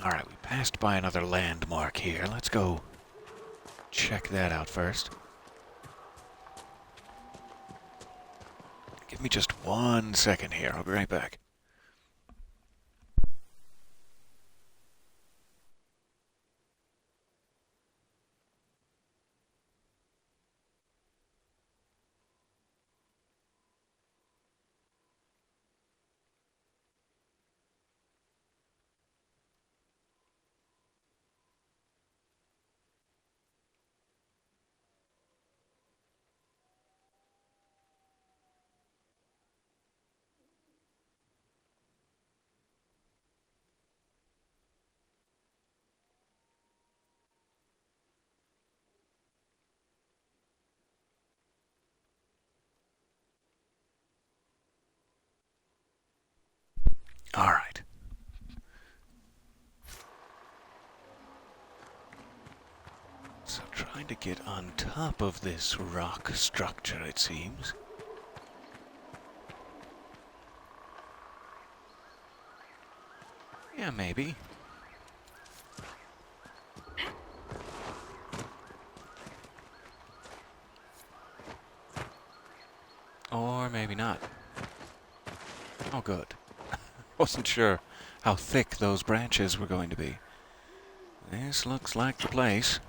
Alright, we passed by another landmark here. Let's go check that out first. Give me just 1 second here. I'll be right back. Alright. So trying to get on top of this rock structure, it seems. Yeah, maybe. Or maybe not. Oh, good. Wasn't sure how thick those branches were going to be. This looks like the place.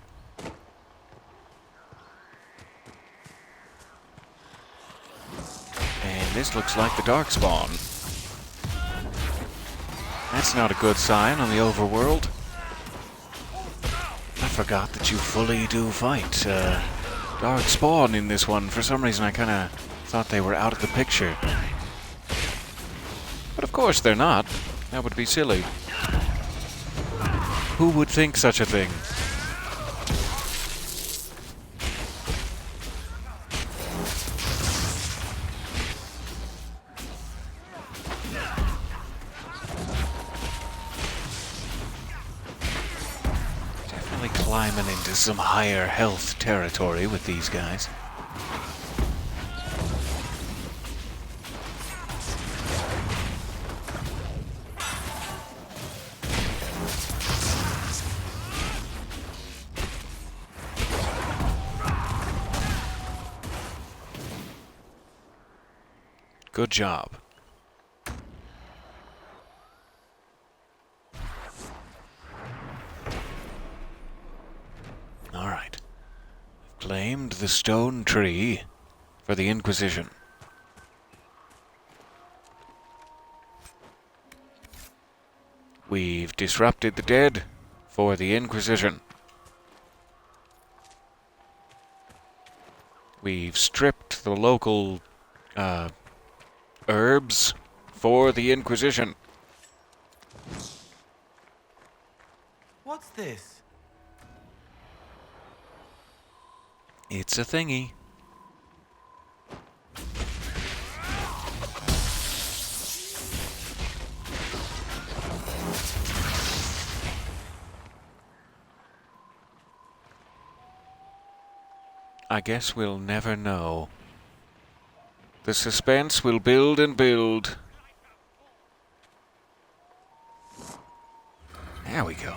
And this looks like the Darkspawn. That's not a good sign on the overworld. I forgot that you fully do fight Darkspawn in this one. For some reason I kind of thought they were out of the picture. But of course they're not. That would be silly. Who would think such a thing? Definitely climbing into some higher health territory with these guys. Good job. All right. Claimed the stone tree for the Inquisition. We've disrupted the dead for the Inquisition. We've stripped the local herbs for the Inquisition. What's this? It's a thingy. I guess we'll never know. The suspense will build and build. There we go.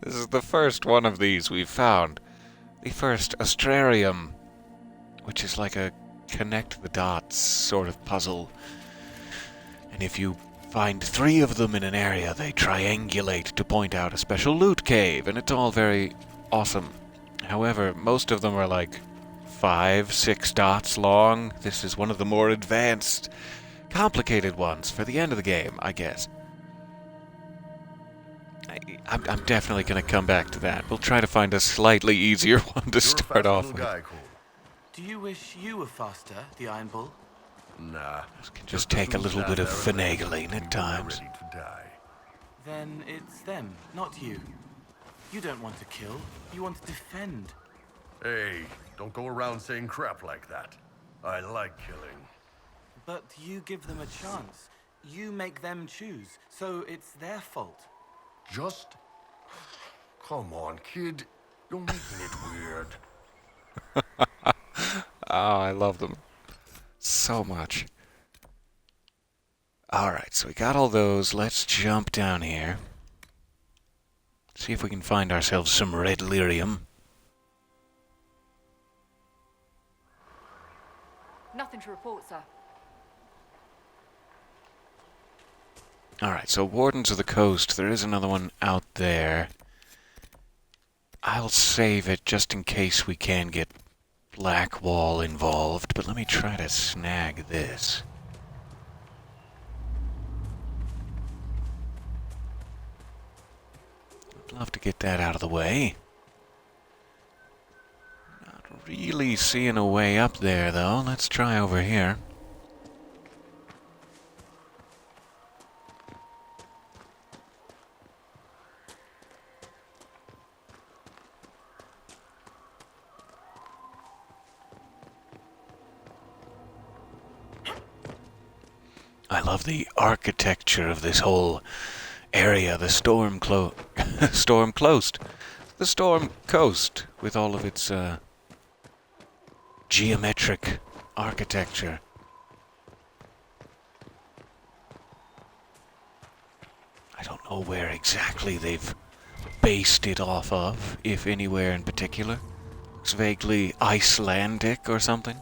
This is the first one of these we've found. The first Astrarium, which is like a connect the dots sort of puzzle. And if you find 3 of them in an area, they triangulate to point out a special loot cave, and it's all very awesome. However, most of them are like 5, 6 dots long. This is one of the more advanced, complicated ones for the end of the game, I guess. I'm definitely going to come back to that. We'll try to find a slightly easier one to start off with. Guy, Cole. Do you wish you were faster, the Iron Bull? Nah. This can just take a little bit of finagling at times. Ready to die. Then it's them, not you. You don't want to kill, you want to defend. Hey, don't go around saying crap like that. I like killing. But you give them a chance. You make them choose, so it's their fault. Just... Come on, kid. You're making it weird. Oh, I love them so much. Alright, so we got all those. Let's jump down here. See if we can find ourselves some red lyrium. Nothing to report, sir. Alright, so Wardens of the Coast. There is another one out there. I'll save it just in case we can get Blackwall involved, but let me try to snag this. I'd love to get that out of the way. Not really seeing a way up there, though. Let's try over here. I love the architecture of this whole area, the Storm Coast, with all of its geometric architecture. I don't know where exactly they've based it off of, if anywhere in particular. Looks vaguely Icelandic or something.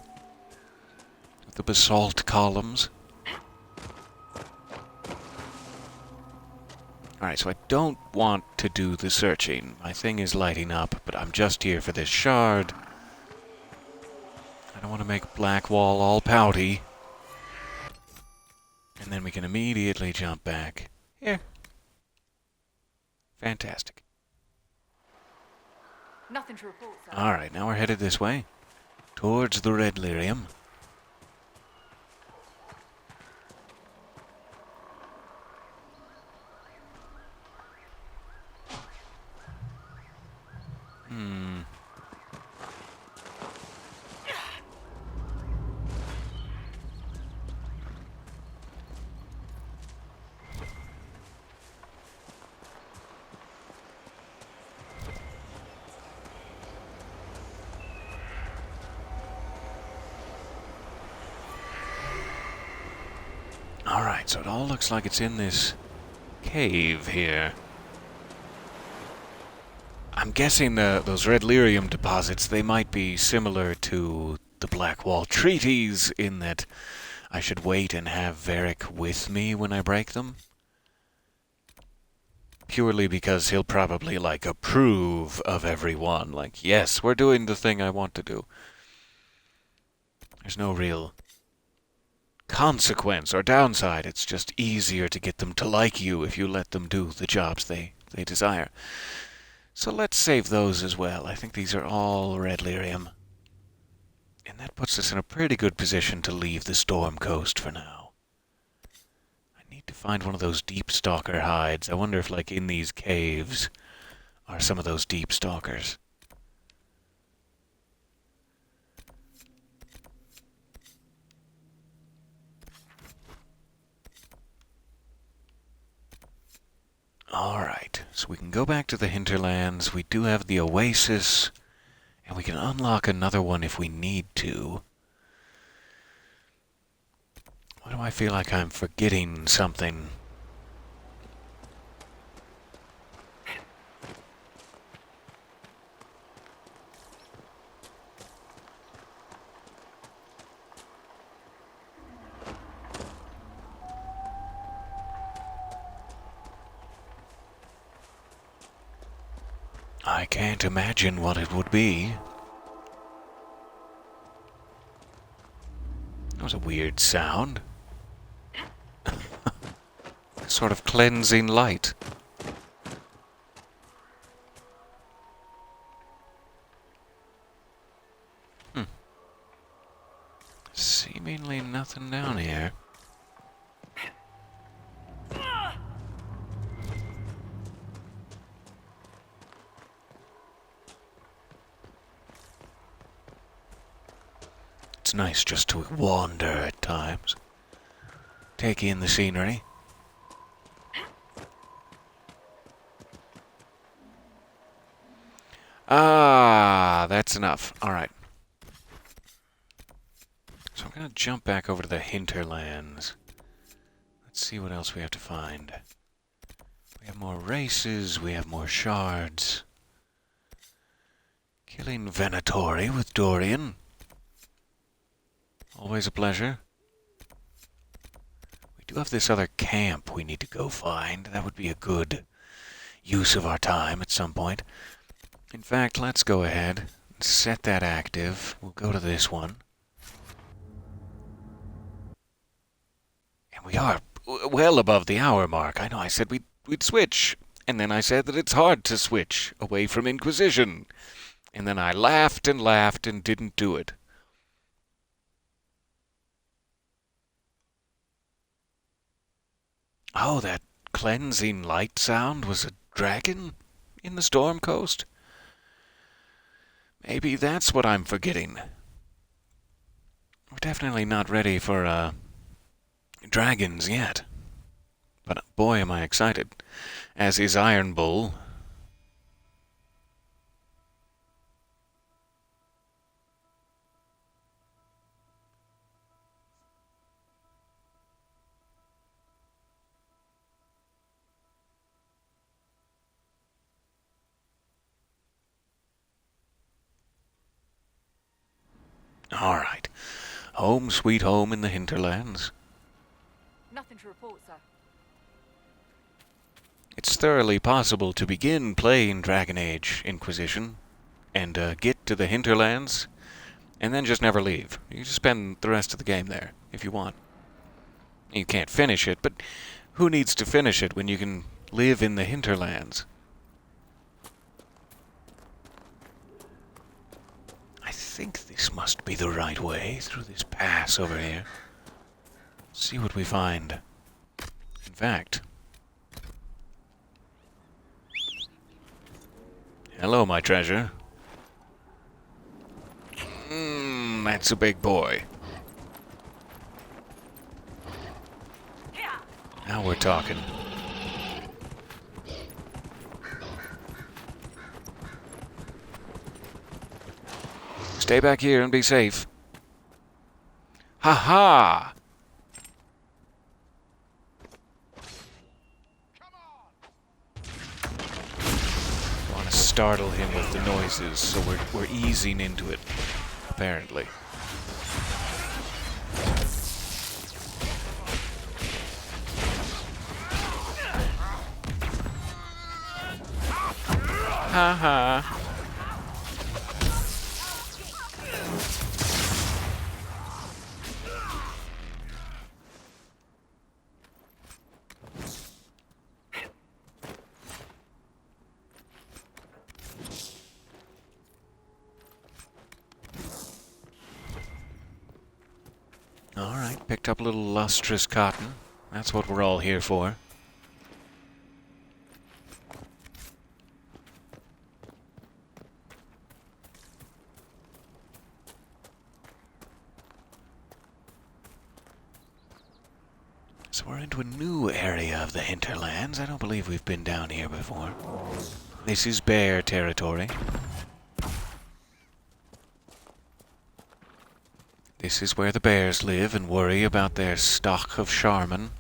With the basalt columns. Alright, so I don't want to do the searching. My thing is lighting up, but I'm just here for this shard. I don't want to make Blackwall all pouty. And then we can immediately jump back. Here. Fantastic. Nothing to report, sir. Alright, now we're headed this way. Towards the Red Lyrium. Alright, so it all looks like it's in this cave here. I'm guessing those Red Lyrium deposits, they might be similar to the Blackwall treaties in that I should wait and have Varric with me when I break them. Purely because he'll probably, like, approve of everyone. Like, yes, we're doing the thing I want to do. There's no real consequence or downside. It's just easier to get them to like you if you let them do the jobs they desire. So let's save those as well. I think these are all Red Lyrium. And that puts us in a pretty good position to leave the Storm Coast for now. I need to find one of those deep stalker hides. I wonder if, like, in these caves are some of those deep stalkers. Alright, so we can go back to the Hinterlands. We do have the Oasis, and we can unlock another one if we need to. Why do I feel like I'm forgetting something? I can't imagine what it would be. That was a weird sound. Sort of cleansing light. Seemingly nothing down here. It's nice just to wander at times. Take in the scenery. Ah, that's enough. Alright. So I'm going to jump back over to the Hinterlands. Let's see what else we have to find. We have more races, we have more shards. Killing Venatori with Dorian. Always a pleasure. We do have this other camp we need to go find. That would be a good use of our time at some point. In fact, let's go ahead and set that active. We'll go to this one. And we are well above the hour mark. I know I said we'd switch. And then I said that it's hard to switch away from Inquisition. And then I laughed and laughed and didn't do it. Oh, that cleansing light sound was a dragon in the Storm Coast? Maybe that's what I'm forgetting. We're definitely not ready for, dragons yet. But boy, am I excited. As is Iron Bull. Alright. Home sweet home in the hinterlands. Nothing to report, sir. It's thoroughly possible to begin playing Dragon Age Inquisition and get to the hinterlands and then just never leave. You just spend the rest of the game there if you want. You can't finish it, but who needs to finish it when you can live in the hinterlands? I think this must be the right way through this pass over here. See what we find. In fact... Hello, my treasure. That's a big boy. Now we're talking. Stay back here and be safe. Ha ha! Want to startle him with the noises, so we're easing into it, apparently. Ha ha! Alright, picked up a little lustrous cotton. That's what we're all here for. So we're into a new area of the hinterlands. I don't believe we've been down here before. This is bear territory. This is where the bears live and worry about their stock of Charmin.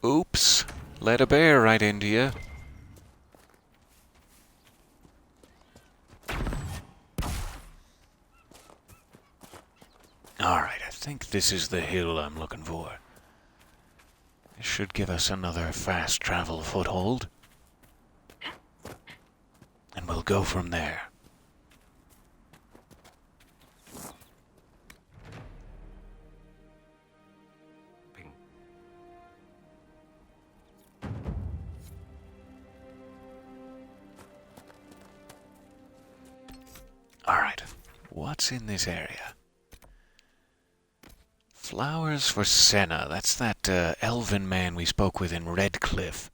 Oops, let a bear right into you. Alright, I think this is the hill I'm looking for. This should give us another fast travel foothold. And we'll go from there. Ping. Alright, what's in this area? Flowers for Senna. That's that elven man we spoke with in Redcliffe.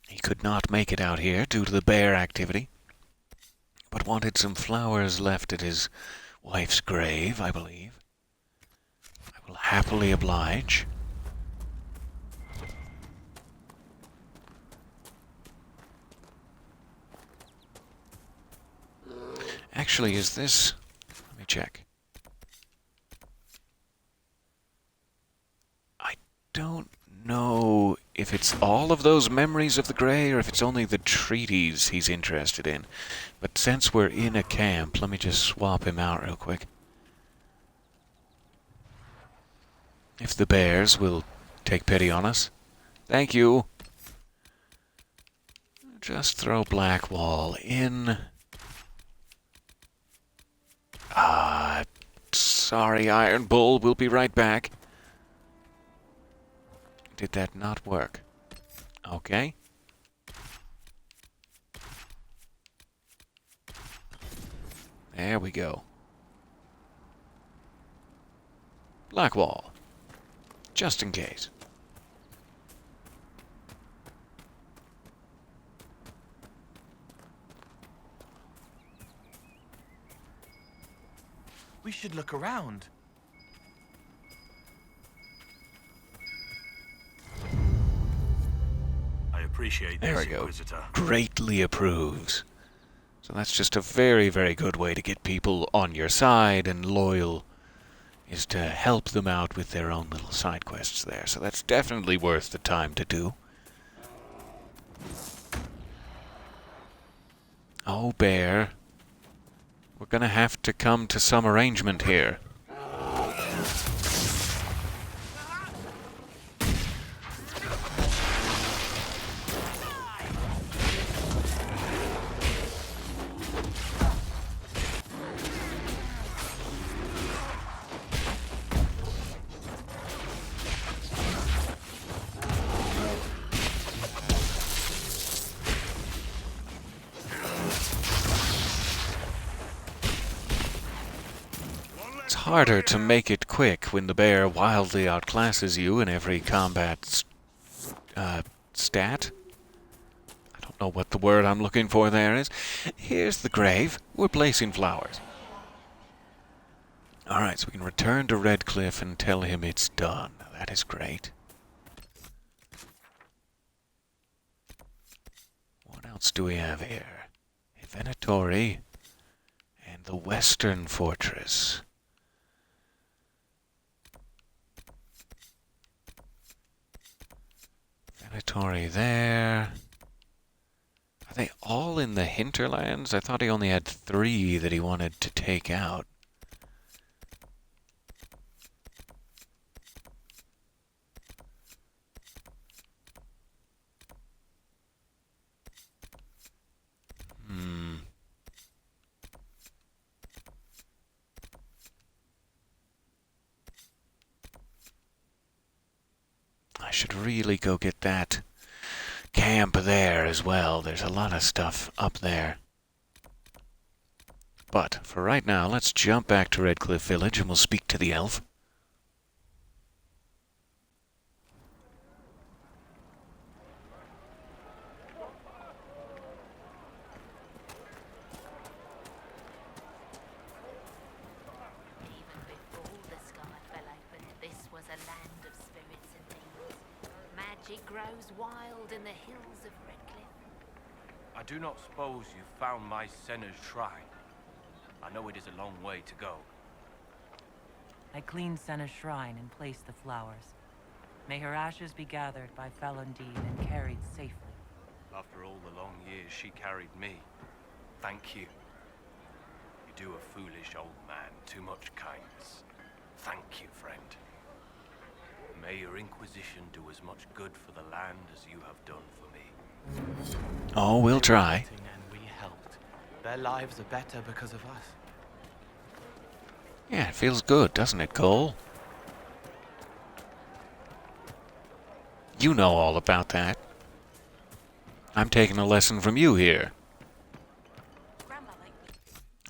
He could not make it out here due to the bear activity, but wanted some flowers left at his wife's grave, I believe. I will happily oblige. Actually, is this... Let me check. Don't know if it's all of those memories of the Grey or if it's only the treaties he's interested in. But since we're in a camp, let me just swap him out real quick. If the bears will take pity on us. Thank you. Just throw Blackwall in. Sorry, Iron Bull. We'll be right back. Did that not work? Okay. There we go. Blackwall. Just in case. We should look around. Appreciate there this, we go. Inquisitor. Greatly approves. So that's just a very, very good way to get people on your side and loyal is to help them out with their own little side quests there. So that's definitely worth the time to do. Oh, Bear. We're gonna have to come to some arrangement here. It's harder to make it quick when the bear wildly outclasses you in every combat stat. I don't know what the word I'm looking for there is. Here's the grave. We're placing flowers. Alright, so we can return to Redcliffe and tell him it's done. That is great. What else do we have here? A Venatori and the Western Fortress. Venatori there. Are they all in the hinterlands? I thought he only had 3 that he wanted to take out. I should really go get that camp there as well. There's a lot of stuff up there. But for right now, let's jump back to Redcliffe Village and we'll speak to the elf. Even before the sky fell open, this was a land of spirits and things. Magic grows wild in the hills of Redcliffe. I do not suppose you found my Senna's shrine. I know it is a long way to go. I cleaned Senna's shrine and placed the flowers. May her ashes be gathered by Falundine and carried safely. After all the long years she carried me, thank you. You do a foolish old man too much kindness. Thank you, friend. May your Inquisition do as much good for the land as you have done for me. Oh, we'll try. And we helped. Their lives are better because of us. Yeah, it feels good, doesn't it, Cole? You know all about that. I'm taking a lesson from you here.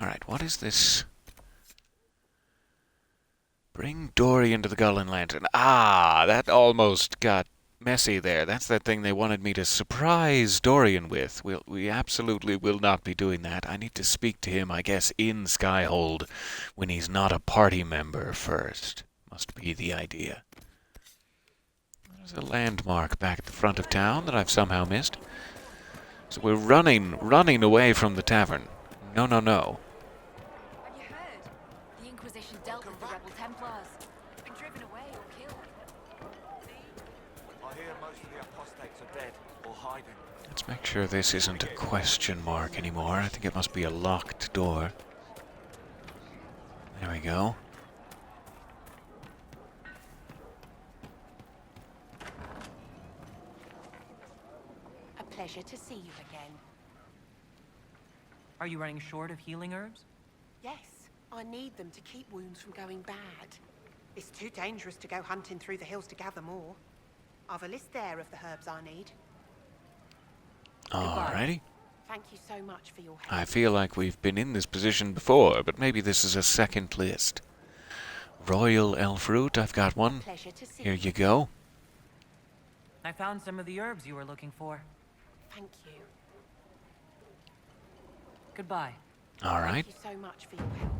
Alright, what is this? Bring Dorian to the Gullin Lantern. Ah, that almost got messy there. That's that thing they wanted me to surprise Dorian with. We absolutely will not be doing that. I need to speak to him, I guess, in Skyhold when he's not a party member first. Must be the idea. There's a landmark back at the front of town that I've somehow missed. So we're running away from the tavern. No, no, no. Have you heard? The Inquisition dealt with the rebel Templars. They've been driven away or killed. I hear most of the apostates are dead or hiding. Let's make sure this isn't a question mark anymore. I think it must be a locked door. There we go. A pleasure to see you again. Are you running short of healing herbs? Yes, I need them to keep wounds from going bad. It's too dangerous to go hunting through the hills to gather more. I've a list there of the herbs I need. Alrighty. Thank you so much for your help. I feel like we've been in this position before, but maybe this is a second list. Royal elf root, I've got one. Pleasure to see Here you go. I found some of the herbs you were looking for. Thank you. Goodbye. Alright. Thank you so much for your help.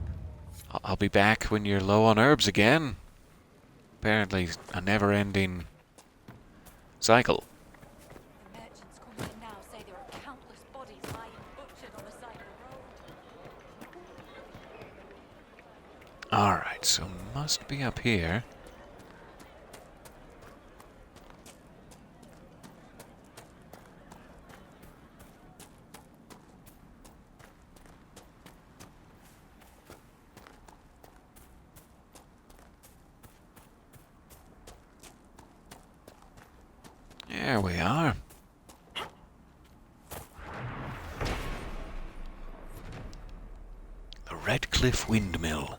I'll be back when you're low on herbs again. Apparently a never-ending cycle. The merchants come here now say there are countless bodies lying butchered on the side of the Alright, so must be up here. There we are. The Red Cliff Windmill.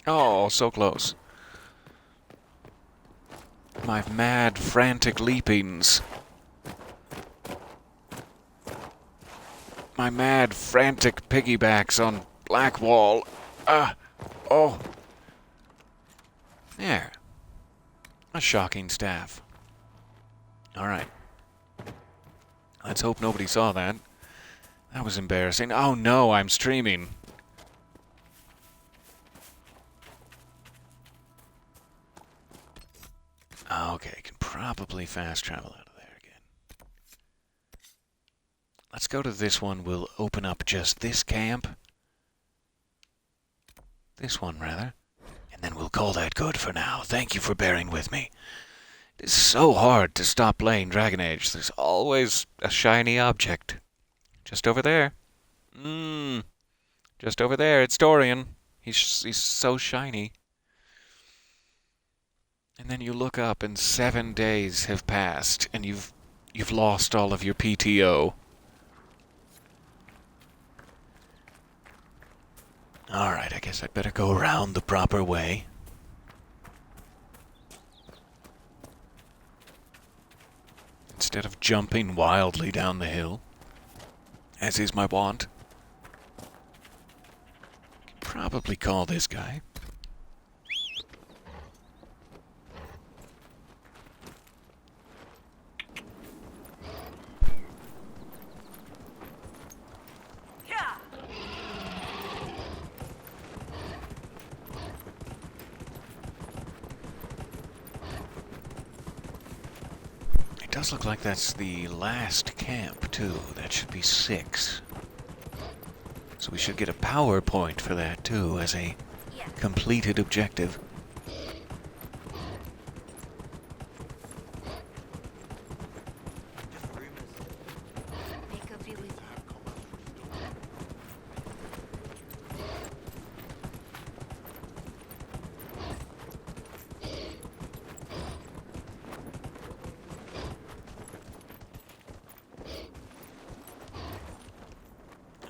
Oh, so close. My mad, frantic leapings. My mad, frantic piggybacks on Blackwall. Oh. There. A shocking staff. Alright. Let's hope nobody saw that. That was embarrassing. Oh no, I'm streaming. Okay, can probably fast travel out of there again. Let's go to this one. We'll open up just this camp. This one, rather. And then we'll call that good for now. Thank you for bearing with me. It's so hard to stop playing Dragon Age. There's always a shiny object. Just over there. Just over there. It's Dorian. He's so shiny. And then you look up and 7 days have passed and you've lost all of your PTO. Alright, I guess I'd better go around the proper way. Instead of jumping wildly down the hill, as is my wont. Could probably call this guy. Does look like that's the last camp, too. That should be 6. So we should get a PowerPoint for that, too, as a completed objective.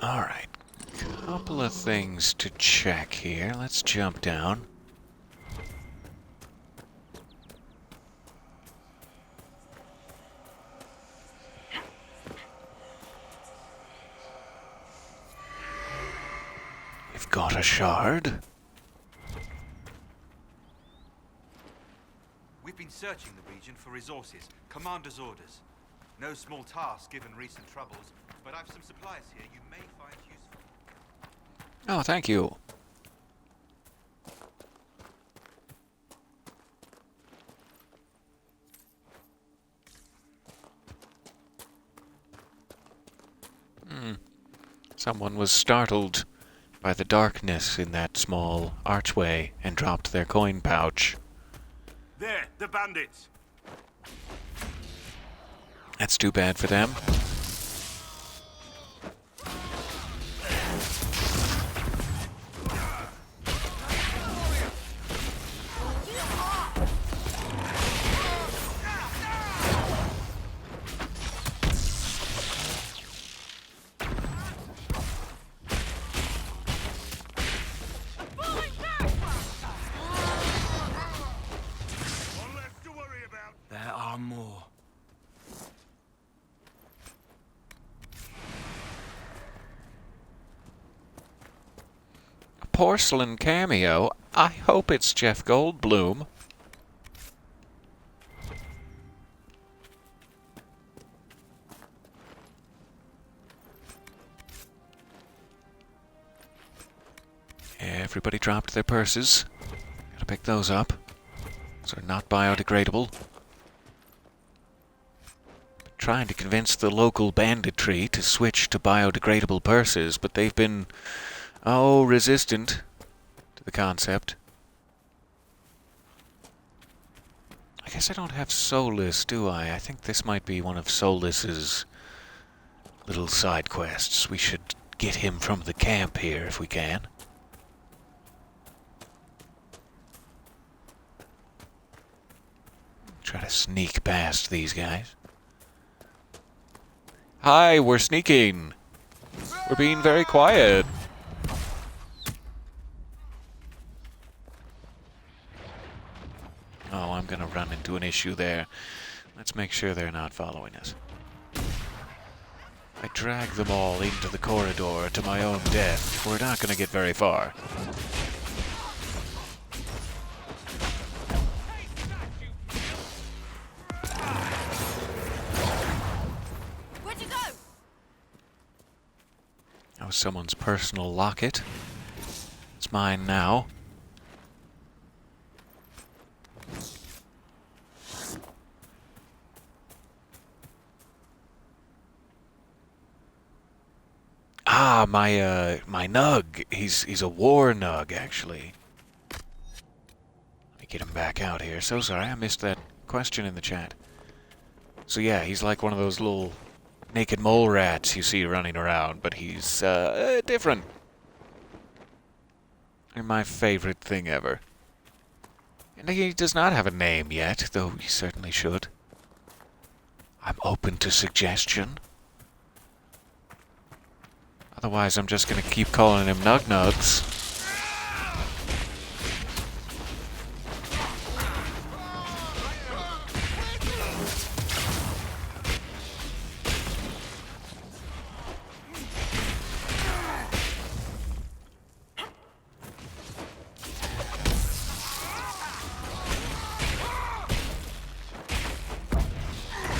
Alright, couple of things to check here. Let's jump down. We've got a shard. We've been searching the region for resources. Commander's orders. No small task given recent troubles, but I've some supplies here you may find useful. Oh, thank you. Someone was startled by the darkness in that small archway and dropped their coin pouch. There, the bandits! That's too bad for them. There are more. A porcelain cameo? I hope it's Jeff Goldblum. everybody dropped their purses. Gotta pick those up. Those are not biodegradable. Trying to convince the local banditry to switch to biodegradable purses, but they've been, resistant to the concept. I guess I don't have Solus, do I? I think this might be one of Solus's little side quests. We should get him from the camp here if we can. Try to sneak past these guys. Hi, we're sneaking. We're being very quiet. Oh, I'm gonna run into an issue there. Let's make sure they're not following us. I drag them all into the corridor to my own death. We're not gonna get very far. Where'd you go? That was someone's personal locket. It's mine now. Ah, my Nug. He's a war Nug, actually. Let me get him back out here. So sorry, I missed that question in the chat. So yeah, he's like one of those little naked mole rats you see running around, but he's different. They're my favorite thing ever. And he does not have a name yet, though he certainly should. I'm open to suggestion. Otherwise, I'm just gonna keep calling him Nug Nugs.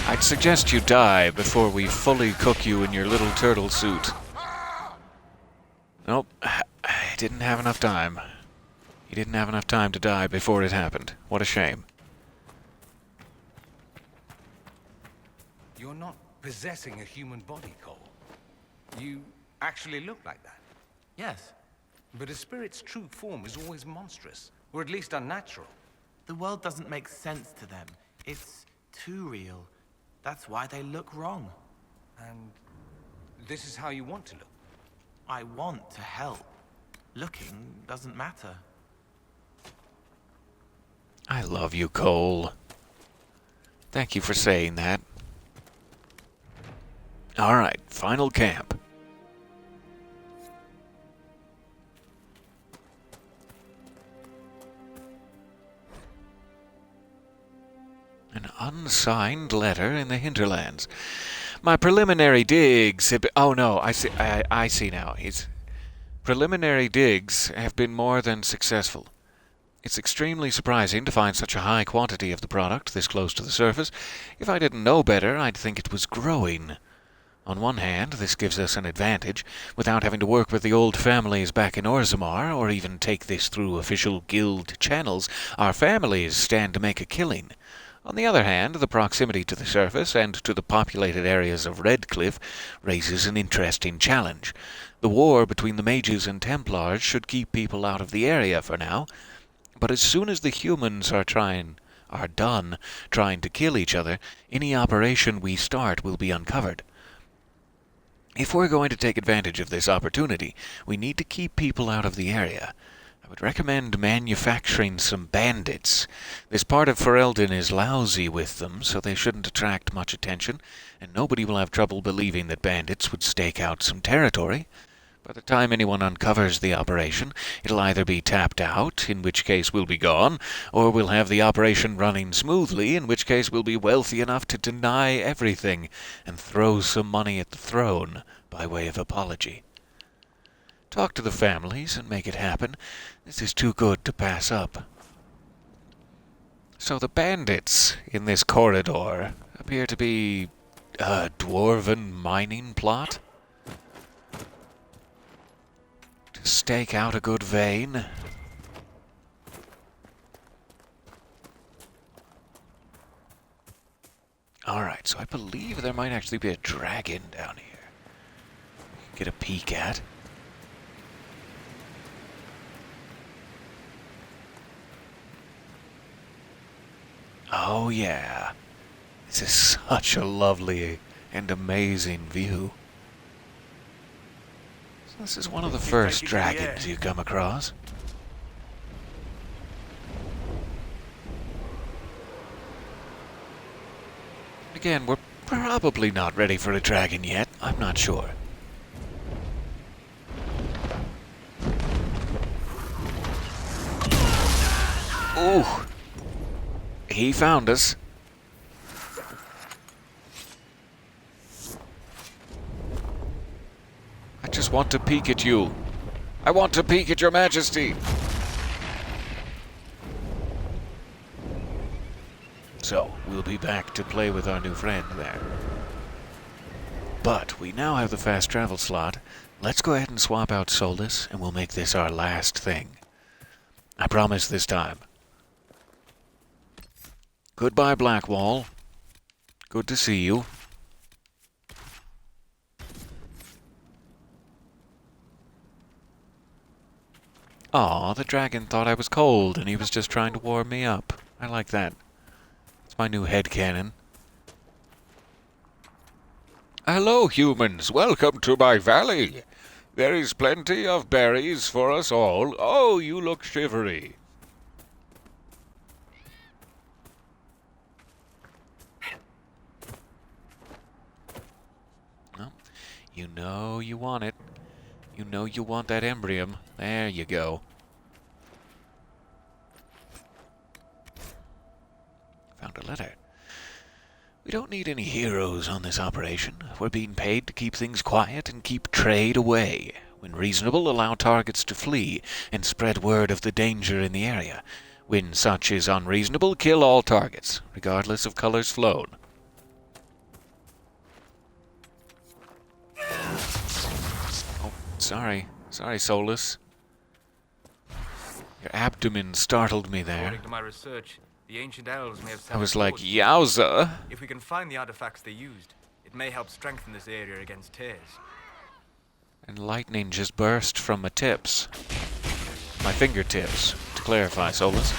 I'd suggest you die before we fully cook you in your little turtle suit. Nope, I didn't have enough time. He didn't have enough time to die before it happened. What a shame. You're not possessing a human body, Cole. You actually look like that. Yes. But a spirit's true form is always monstrous, or at least unnatural. The world doesn't make sense to them. It's too real. That's why they look wrong. And this is how you want to look. I want to help. Looking doesn't matter. I love you, Cole. Thank you for saying that. Alright, final camp. An unsigned letter in the Hinterlands. My preliminary digs have been... Oh no, I see now. His preliminary digs have been more than successful. It's extremely surprising to find such a high quantity of the product this close to the surface. If I didn't know better, I'd think it was growing. On one hand, this gives us an advantage, without having to work with the old families back in Orzammar, or even take this through official guild channels. Our families stand to make a killing. On the other hand, the proximity to the surface and to the populated areas of Redcliffe raises an interesting challenge. The war between the mages and Templars should keep people out of the area for now, but as soon as the humans are done trying to kill each other, any operation we start will be uncovered. If we're going to take advantage of this opportunity, we need to keep people out of the area. I would recommend manufacturing some bandits. This part of Ferelden is lousy with them, so they shouldn't attract much attention, and nobody will have trouble believing that bandits would stake out some territory. By the time anyone uncovers the operation, it'll either be tapped out, in which case we'll be gone, or we'll have the operation running smoothly, in which case we'll be wealthy enough to deny everything and throw some money at the throne by way of apology. Talk to the families and make it happen. This is too good to pass up. So the bandits in this corridor appear to be a dwarven mining plot? To Stake out a good vein. Alright, so I believe there might actually be a dragon down here. Get a peek at. Oh yeah. This is such a lovely and amazing view. So this is one of the first dragons you come across. Again, we're probably not ready for a dragon yet. I'm not sure. Ooh. He found us. I just want to peek at you. I want to peek at your majesty. So, we'll be back to play with our new friend there. But we now have the fast travel slot. Let's go ahead and swap out Solus, and we'll make this our last thing. I promise this time. Goodbye, Blackwall. Good to see you. Aw, the dragon thought I was cold, and he was just trying to warm me up. I like that. It's my new headcanon. Hello, humans. Welcome to my valley. There is plenty of berries for us all. Oh, you look shivery. Well, you know you want it. You know you want that embryum. There you go. Found a letter. We don't need any heroes on this operation. We're being paid to keep things quiet and keep trade away. When reasonable, allow targets to flee and spread word of the danger in the area. When such is unreasonable, kill all targets, regardless of colors flown. Oh, sorry. Sorry, Solus. Your abdomen startled me there. According to my research, the ancient elves may have I was like, yowza! If we can find the artifacts they used, it may help strengthen this area against tears. And lightning just burst from my tips. My fingertips, to clarify, Solus.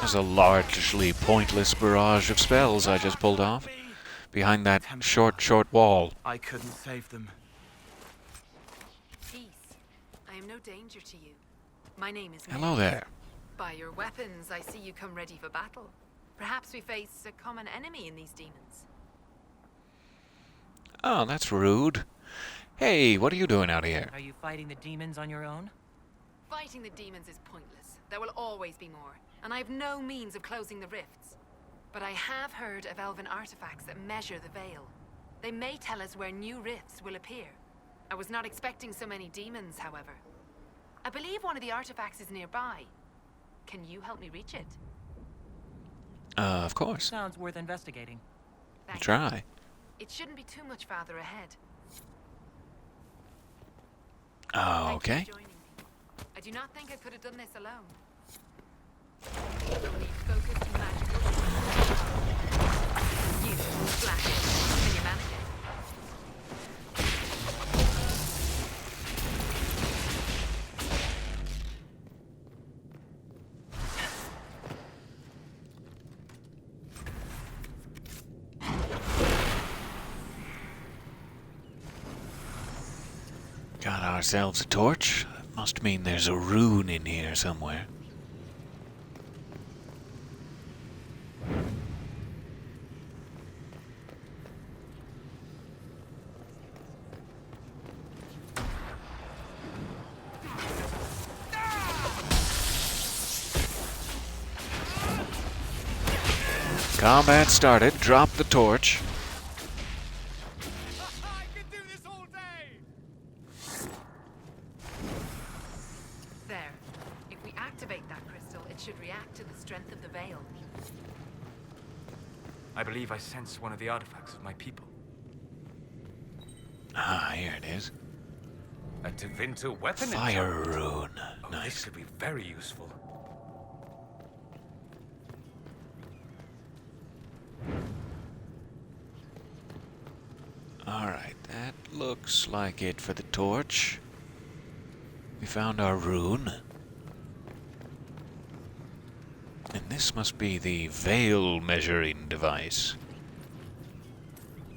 There's a largely pointless barrage of spells I just pulled off. Behind that short wall. I couldn't save them. Peace. I am no danger to you. My name is Hello there. By your weapons, I see you come ready for battle. Perhaps we face a common enemy in these demons. Oh, that's rude. Hey, what are you doing out here? Are you fighting the demons on your own? Fighting the demons is pointless. There will always be more, and I have no means of closing the rifts. But I have heard of elven artifacts that measure the veil. They may tell us where new rifts will appear. I was not expecting so many demons, however. I believe one of the artifacts is nearby. Can you help me reach it? Of course. Sounds worth investigating. I'll try. It shouldn't be too much farther ahead. Oh, okay. Thank you for joining me. I do not think I could have done this alone. You'll need focused magical. You, Black. Can you manage it? Got ourselves a torch. Must mean there's a rune in here somewhere. Combat started. Drop the torch. I could do this all day! I believe I sense one of the artifacts of my people. Ah, here it is. A Tevinter weapon. Fire rune. Oh, Nice. this could be very useful. Alright, that looks like it for the torch. We found our rune. And this must be the veil measuring device.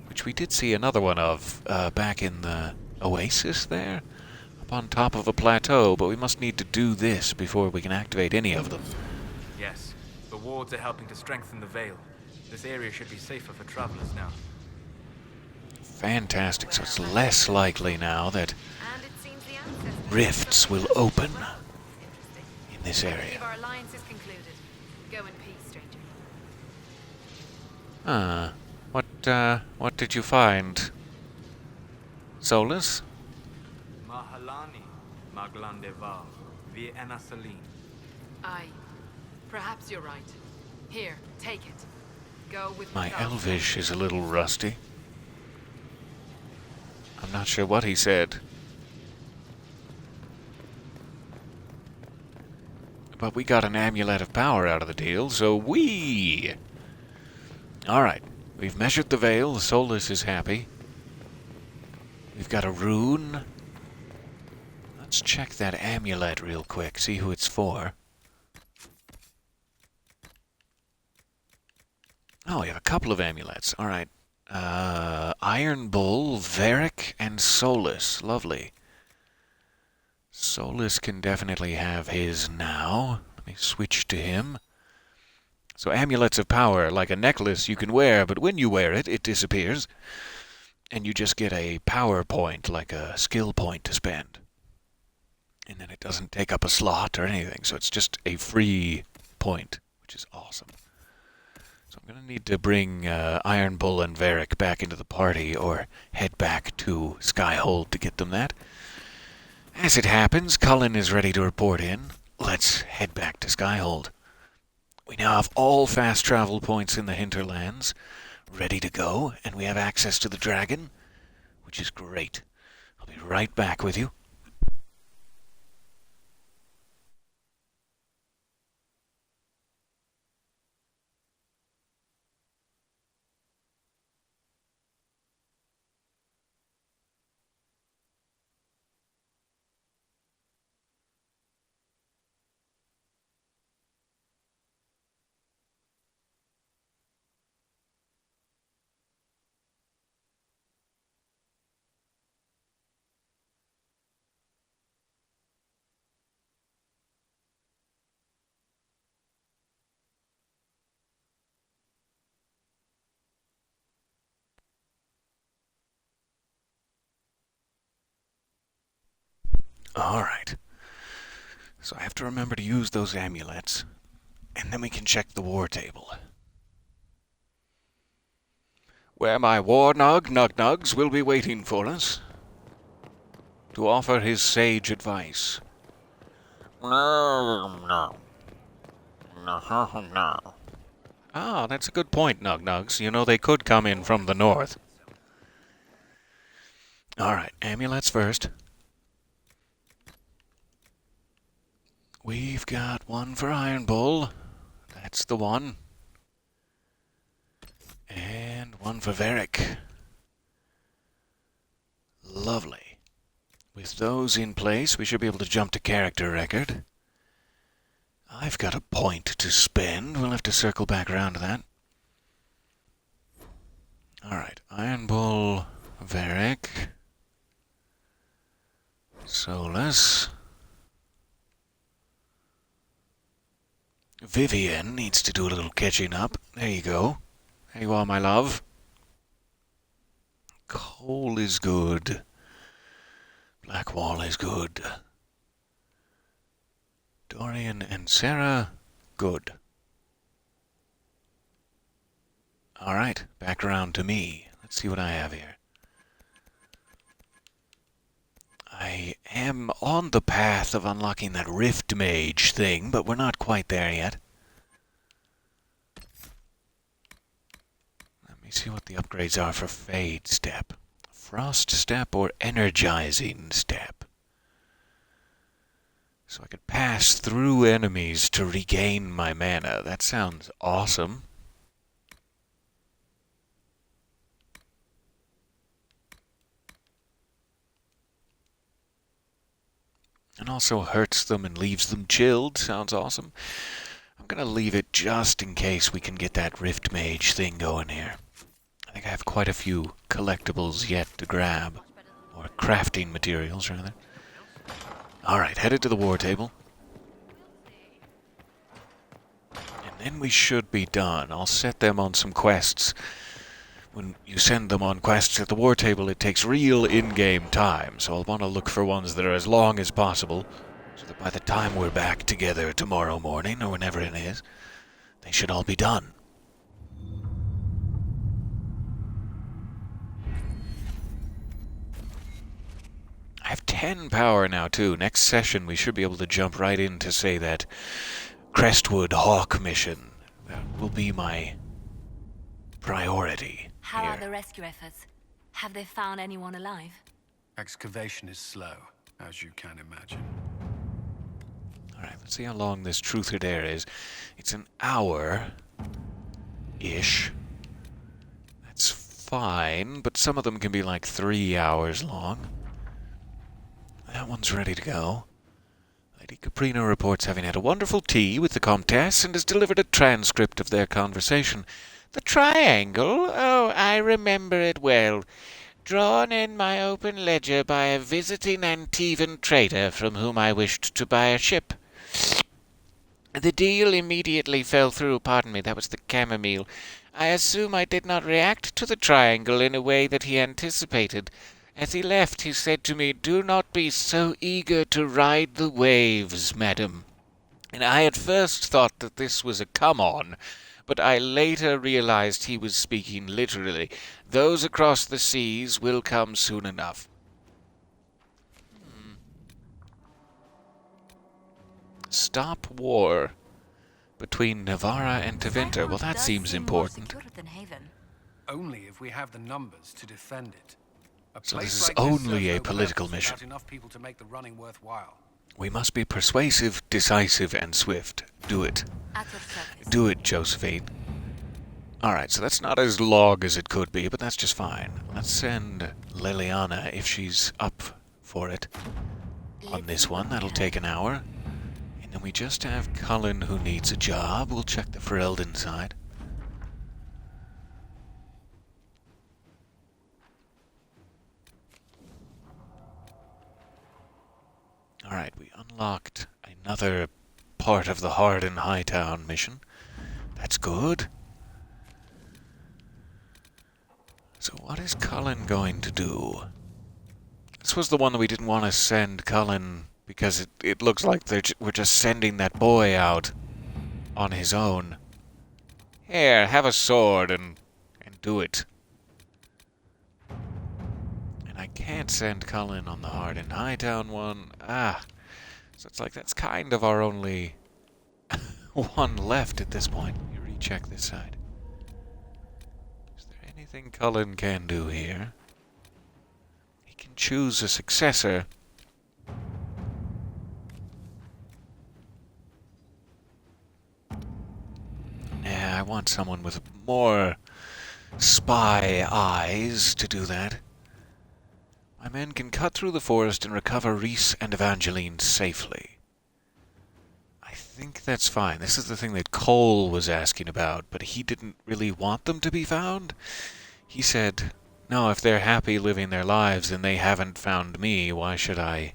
Which we did see another one of back in the Oasis there. Up on top of a plateau, but we must need to do this before we can activate any of them. Yes, the wards are helping to strengthen the veil. This area should be safer for travelers now. Fantastic, so it's less likely now that And it seems the ancestors rifts will open in this I area. believe our alliance is concluded. Go in peace, stranger. What did you find? Solus? Mahalani, Maglandeva, the Enasaline. Aye. Perhaps you're right. Here, take it. Go with My Charles. Elvish is a little rusty. I'm not sure what he said. But we got an amulet of power out of the deal, so Alright, we've measured the veil, Solus is happy. We've got a rune. Let's check that amulet real quick, see who it's for. Oh, we have a couple of amulets. Alright. Iron Bull, Varric, and Solus. Lovely. Solus can definitely have his now. Let me switch to him. So amulets of power, like a necklace you can wear, but when you wear it, it disappears. And you just get a power point, like a skill point to spend. And then it doesn't take up a slot or anything, so it's just a free point, which is awesome. So I'm going to need to bring Iron Bull and Varric back into the party, or head back to Skyhold to get them that. As it happens, Cullen is ready to report in. Let's head back to Skyhold. We now have all fast travel points in the Hinterlands ready to go, and we have access to the dragon, which is great. I'll be right back with you. Alright. So I have to remember to use those amulets, and then we can check the war table. Where my Warnog Nugnugs will be waiting for us to offer his sage advice. No. Ah, that's a good point, Nugnugs. You know, they could come in from the north. Alright, amulets first. We've got one for Iron Bull. That's the one. And one for Varric. Lovely. With those in place, we should be able to jump to character record. I've got a point to spend. We'll have to circle back around to that. Alright, Iron Bull, Varric, Solus. Vivian needs to do a little catching up. There you go. There you are, my love. Coal is good. Blackwall is good. Dorian and Sarah, good. Alright, back around to me. Let's see what I have here. I am on the path of unlocking that Rift Mage thing, but we're not quite there yet. me see what the upgrades are for Fade Step. Frost Step or Energizing Step. So I could pass through enemies to regain my mana. That sounds awesome. And also hurts them and leaves them chilled. Sounds awesome. I'm going to leave it just in case we can get that Rift Mage thing going here. I think I have quite a few collectibles yet to grab. Or crafting materials, rather. Alright, headed to the war table. And then we should be done. I'll set them on some quests. When you send them on quests at the war table, it takes real in-game time, so I'll want to look for ones that are as long as possible, so that by the time we're back together tomorrow morning, or whenever it is, they should all be done. I have 10 power now, too. Next session, we should be able to jump right in to say that Crestwood Hawk mission. That will be my priority. How are the rescue efforts? Have they found anyone alive? Excavation is slow, as you can imagine. Alright, let's see how long this Truth or Dare is. It's an hour-ish. That's fine, but some of them can be like 3 hours long. That one's ready to go. Lady Caprino reports having had a wonderful tea with the Comtesse and has delivered a transcript of their conversation. The triangle? Oh, I remember it well. Drawn in my open ledger by a visiting Antivan trader from whom I wished to buy a ship. The deal immediately fell through. Pardon me, that was the chamomile. I assume I did not react to the triangle in a way that he anticipated. As he left, he said to me, "Do not be so eager to ride the waves, madam." And I at first thought that this was a come-on, but I later realized he was speaking literally. Those across the seas will come soon enough. Stop war between Navarra and Tevinter. Well, that seems important. Only if we have the numbers to defend it. So this is only a political mission. Enough people to make the running worthwhile. We must be persuasive, decisive, and swift. Do it. Do it, Josephine. Alright, so that's not as long as it could be, but that's just fine. Let's send Liliana, if she's up for it, on this one. That'll take an hour. And then we just have Cullen, who needs a job. We'll check the Ferelden side. Alright, we unlocked another part of the Harden Hightown mission. That's good. So what is Cullen going to do? This was the one that we didn't want to send Cullen because it looks like we're just sending that boy out on his own. Here, have a sword and do it. And I can't send Cullen on the Harden Hightown one. So it's like that's kind of our only one left at this point. Let me recheck this side. Is there anything Cullen can do here? He can choose a successor. Yeah, I want someone with more spy eyes to do that. My men can cut through the forest and recover Reese and Evangeline safely. I think that's fine. This is the thing that Cole was asking about, but he didn't really want them to be found. He said, no, if they're happy living their lives and they haven't found me, why should I...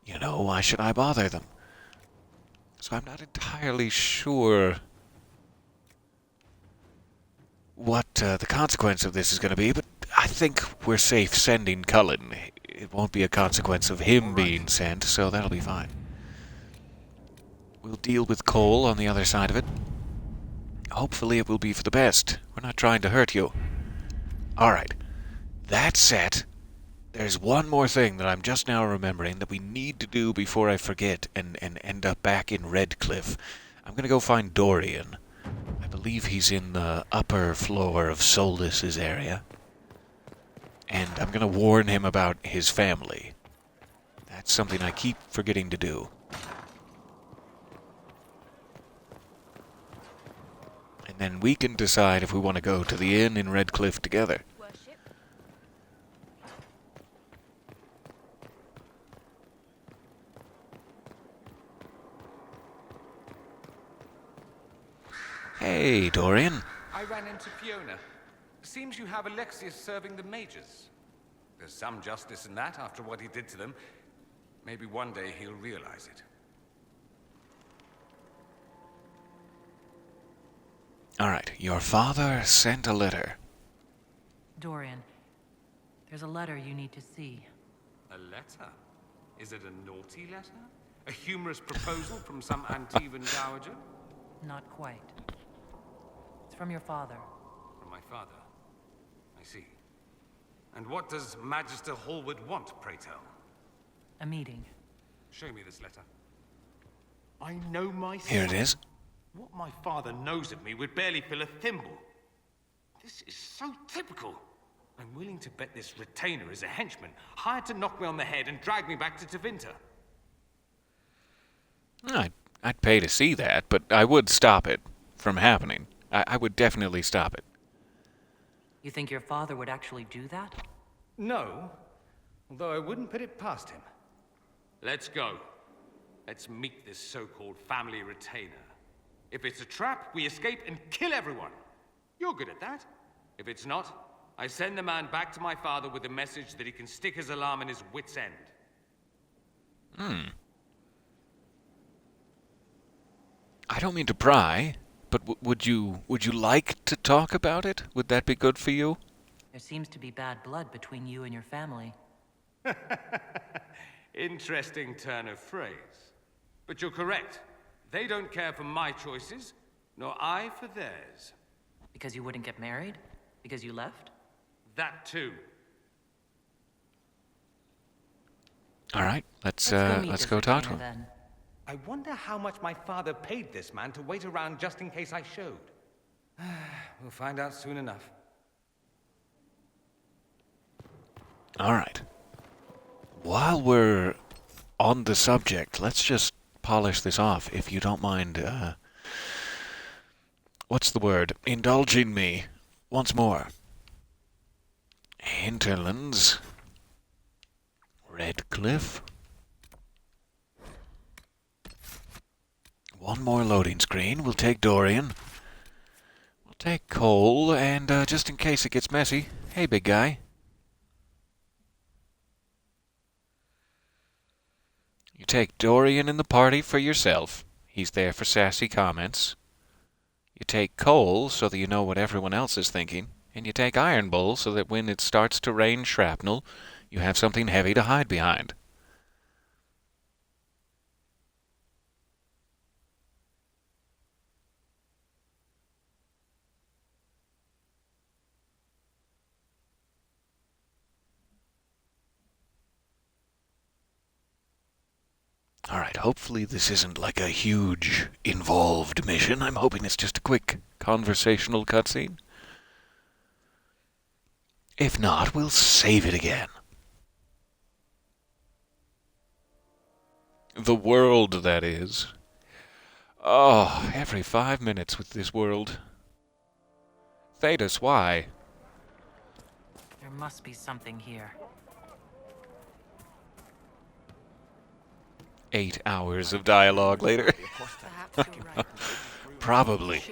why should I bother them? So I'm not entirely sure what the consequence of this is going to be, but I think we're safe sending Cullen. It won't be a consequence of him being sent, so that'll be fine. We'll deal with Cole on the other side of it. Hopefully it will be for the best. We're not trying to hurt you. Alright. That said, there's one more thing that I'm just now remembering that we need to do before I forget and end up back in Redcliffe. I'm going to go find Dorian. I believe he's in the upper floor of Soldis's area. And I'm going to warn him about his family. That's something I keep forgetting to do. And then we can decide if we want to go to the inn in Redcliffe together. Hey, Dorian. I ran into Fiona. Seems you have Alexius serving the mages. There's some justice in that after what he did to them. Maybe one day he'll realize it. All right, your father sent a letter. Dorian, there's a letter you need to see. A letter? Is it a naughty letter? A humorous proposal from some Antivan dowager? Not quite. It's from your father. From my father? I see. And what does Magister Hallward want, pray tell? A meeting. Show me this letter. I know my son. Here it is. What my father knows of me would barely fill a thimble. This is so typical. I'm willing to bet this retainer is a henchman, hired to knock me on the head and drag me back to Tevinter. I'd pay to see that, but I would stop it from happening. I would definitely stop it. You think your father would actually do that? No, although I wouldn't put it past him. Let's go. Let's meet this so-called family retainer. If it's a trap, we escape and kill everyone. You're good at that. If it's not, I send the man back to my father with a message that he can stick his alarm in his wit's end. I don't mean to pry, but would you like to talk about it? Would that be good for you? There seems to be bad blood between you and your family. Interesting turn of phrase. But you're correct. They don't care for my choices, nor I for theirs. Because you wouldn't get married? Because you left? That too. All right, let's go talk to him. Then. I wonder how much my father paid this man to wait around just in case I showed. We'll find out soon enough. All right. While we're on the subject, let's just polish this off, if you don't mind. What's the word? Indulging me once more. Hinterlands. Redcliffe. One more loading screen. We'll take Dorian. We'll take Cole, and just in case it gets messy, hey, big guy. You take Dorian in the party for yourself. He's there for sassy comments. You take Cole so that you know what everyone else is thinking. And you take Iron Bull so that when it starts to rain shrapnel, you have something heavy to hide behind. All right, hopefully this isn't like a huge, involved mission. I'm hoping it's just a quick conversational cutscene. If not, we'll save it again. The world, that is. Oh, every 5 minutes with this world. Thetis, why? There must be something here. 8 hours of dialogue later. Probably.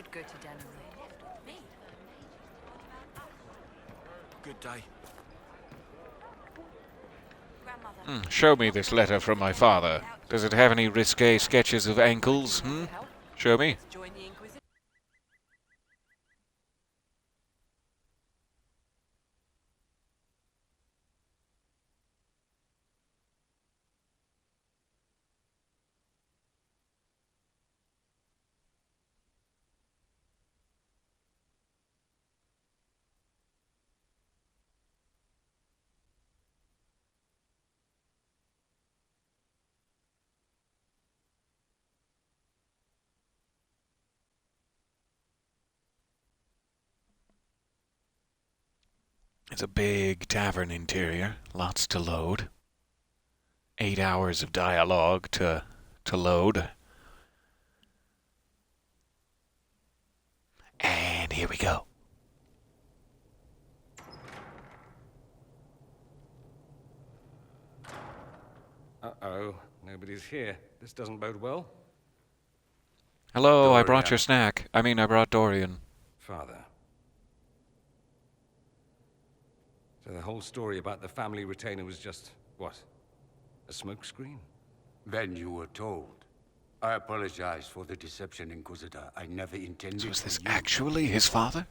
Good day. Show me this letter from my father. Does it have any risque sketches of ankles? Show me. Join the Inquisition. It's a big tavern interior, lots to load. 8 hours of dialogue to load. And here we go. Uh-oh, nobody's here. This doesn't bode well. Hello, Dorian. I brought your snack. I brought Dorian. Father. So the whole story about the family retainer was just, what? A smokescreen? Then you were told. I apologize for the deception, Inquisitor. I never intended. So is this for you- actually his father?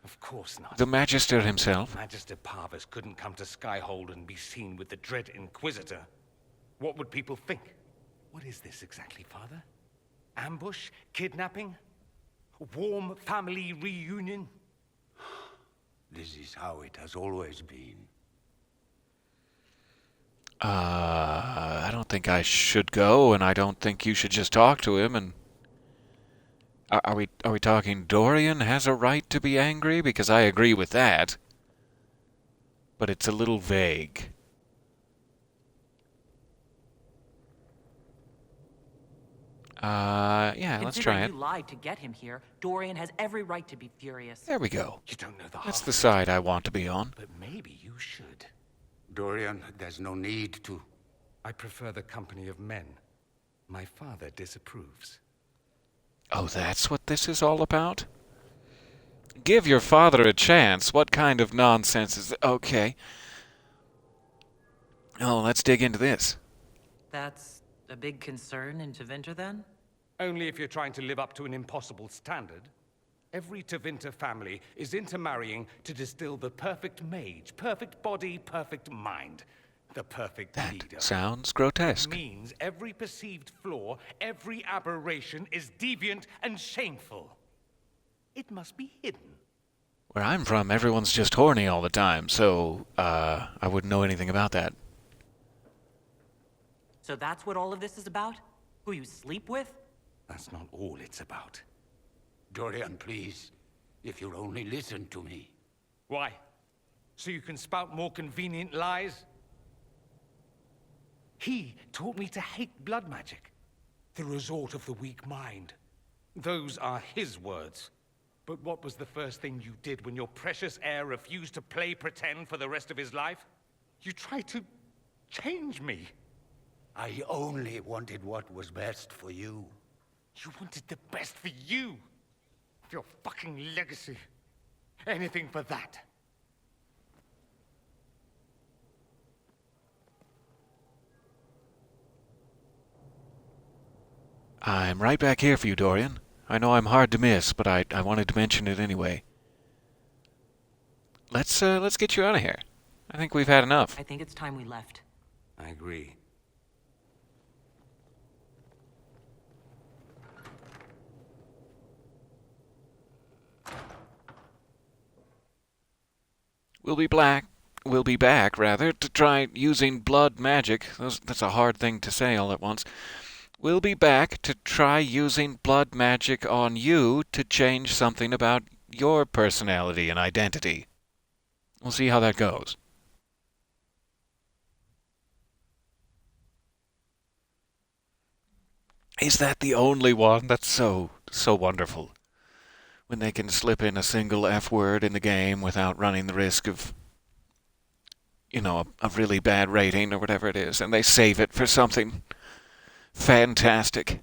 Of course not. The Magister himself? Magister Parvus couldn't come to Skyhold and be seen with the dread Inquisitor. What would people think? What is this exactly, Father? Ambush? Kidnapping? Warm family reunion? This is how it has always been. I don't think I should go, and I don't think you should just talk to him, and... Are we talking Dorian has a right to be angry? Because I agree with that. But it's a little vague. Yeah, let's try it. You lied to get him here. Dorian has every right to be furious. There we go. You don't know the That's half the of it, side I want to be on. but maybe you should. Dorian, there's no need to. I prefer the company of men. My father disapproves. Oh, that's what this is all about? Give your father a chance. What kind of nonsense is... Okay. Oh, let's dig into this. That's a big concern in Tevinter, then? Only if you're trying to live up to an impossible standard. Every Tevinter family is intermarrying to distill the perfect mage, perfect body, perfect mind. The perfect leader. That sounds grotesque. Means every perceived flaw, every aberration is deviant and shameful. It must be hidden. Where I'm from, everyone's just horny all the time, so, I wouldn't know anything about that. So that's what all of this is about? Who you sleep with? That's not all it's about. Dorian, please. If you'll only listen to me. Why? So you can spout more convenient lies? He taught me to hate blood magic. The resort of the weak mind. Those are his words. But what was the first thing you did when your precious heir refused to play pretend for the rest of his life? You tried to change me. I only wanted what was best for you. You wanted the best for you. Your fucking legacy. Anything for that. I'm right back here for you, Dorian. I know I'm hard to miss, but I wanted to mention it anyway. Let's get you out of here. I think we've had enough. I think it's time we left. I agree. We'll be back, rather, to try using blood magic. That's a hard thing to say all at once. We'll be back to try using blood magic on you to change something about your personality and identity. We'll see how that goes. Is that the only one? That's so wonderful. When they can slip in a single F word in the game without running the risk of, a really bad rating or whatever it is, and they save it for something fantastic.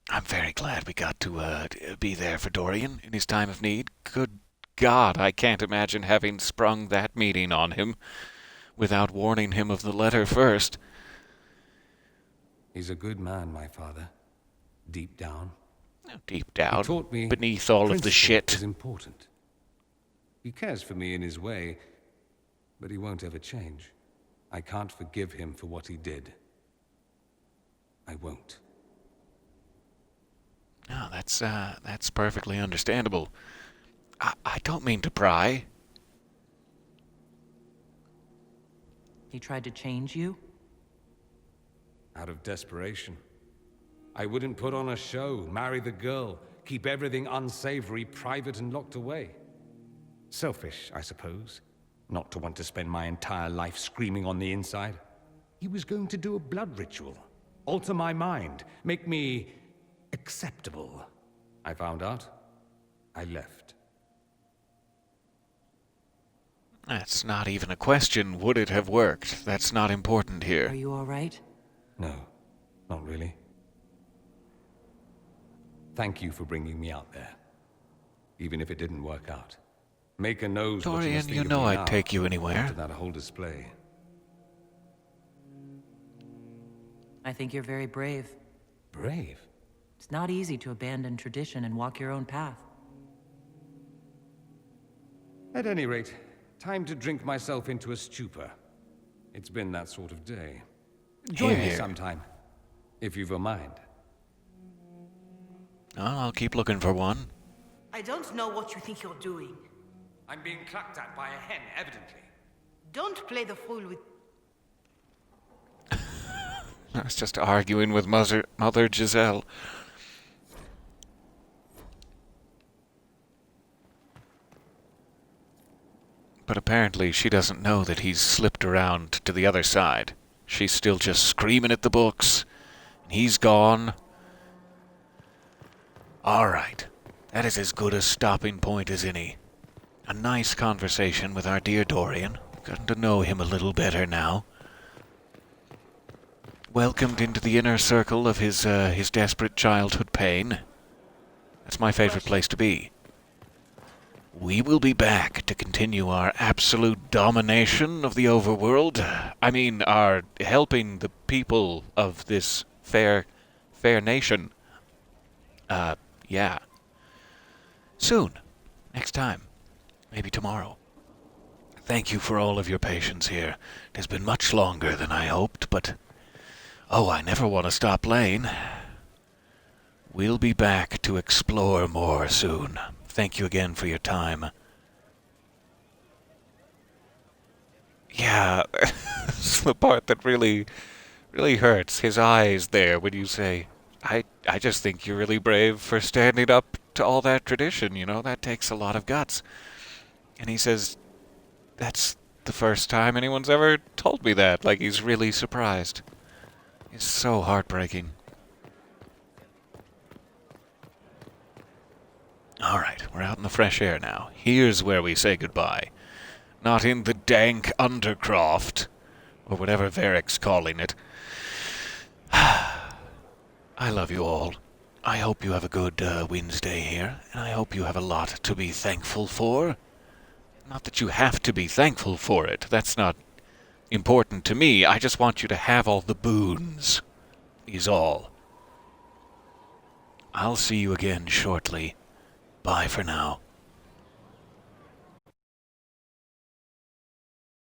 I'm very glad we got to be there for Dorian in his time of need. Good God, I can't imagine having sprung that meeting on him without warning him of the letter first. He's a good man, my father. Deep down. Deep down, he taught me beneath all of the shit. Is important. He cares for me in his way, but he won't ever change. I can't forgive him for what he did. I won't. No, that's perfectly understandable. I don't mean to pry. He tried to change you? Out of desperation. I wouldn't put on a show, marry the girl, keep everything unsavory, private and locked away. Selfish, I suppose. Not to want to spend my entire life screaming on the inside. He was going to do a blood ritual. Alter my mind. Make me acceptable. I found out. I left. That's not even a question. Would it have worked? That's not important here. Are you all right? No, not really. Thank you for bringing me out there. Even if it didn't work out. Maker knows what she must Dorian, think you of know me I'd now, take you anywhere. after that whole display. I think you're very brave. Brave? It's not easy to abandon tradition and walk your own path. At any rate, time to drink myself into a stupor. It's been that sort of day. Join me sometime, if you've a mind. Oh, I'll keep looking for one. I don't know what you think you're doing. I'm being clucked at by a hen, evidently. Don't play the fool with... I was just arguing with Mother Giselle. But apparently she doesn't know that he's slipped around to the other side. She's still just screaming at the books. He's gone. Alright. That is as good a stopping point as any. A nice conversation with our dear Dorian. Gotten to know him a little better now. Welcomed into the inner circle of his desperate childhood pain. That's my favorite place to be. We will be back to continue our absolute domination of the overworld. I mean, our helping the people of this fair nation. Yeah. Soon. Next time. Maybe tomorrow. Thank you for all of your patience here. It has been much longer than I hoped, but... oh, I never want to stop playing. We'll be back to explore more soon. Thank you again for your time. Yeah, that's the part that really hurts. His eyes there when you say, I just think you're really brave for standing up to all that tradition, you know? That takes a lot of guts. And he says, that's the first time anyone's ever told me that. Like, he's really surprised. It's so heartbreaking. Alright, we're out in the fresh air now. Here's where we say goodbye. Not in the dank undercroft, or whatever Varric's calling it. I love you all. I hope you have a good Wednesday here, and I hope you have a lot to be thankful for. Not that you have to be thankful for it. That's not important to me. I just want you to have all the boons, is all. I'll see you again shortly. Bye for now.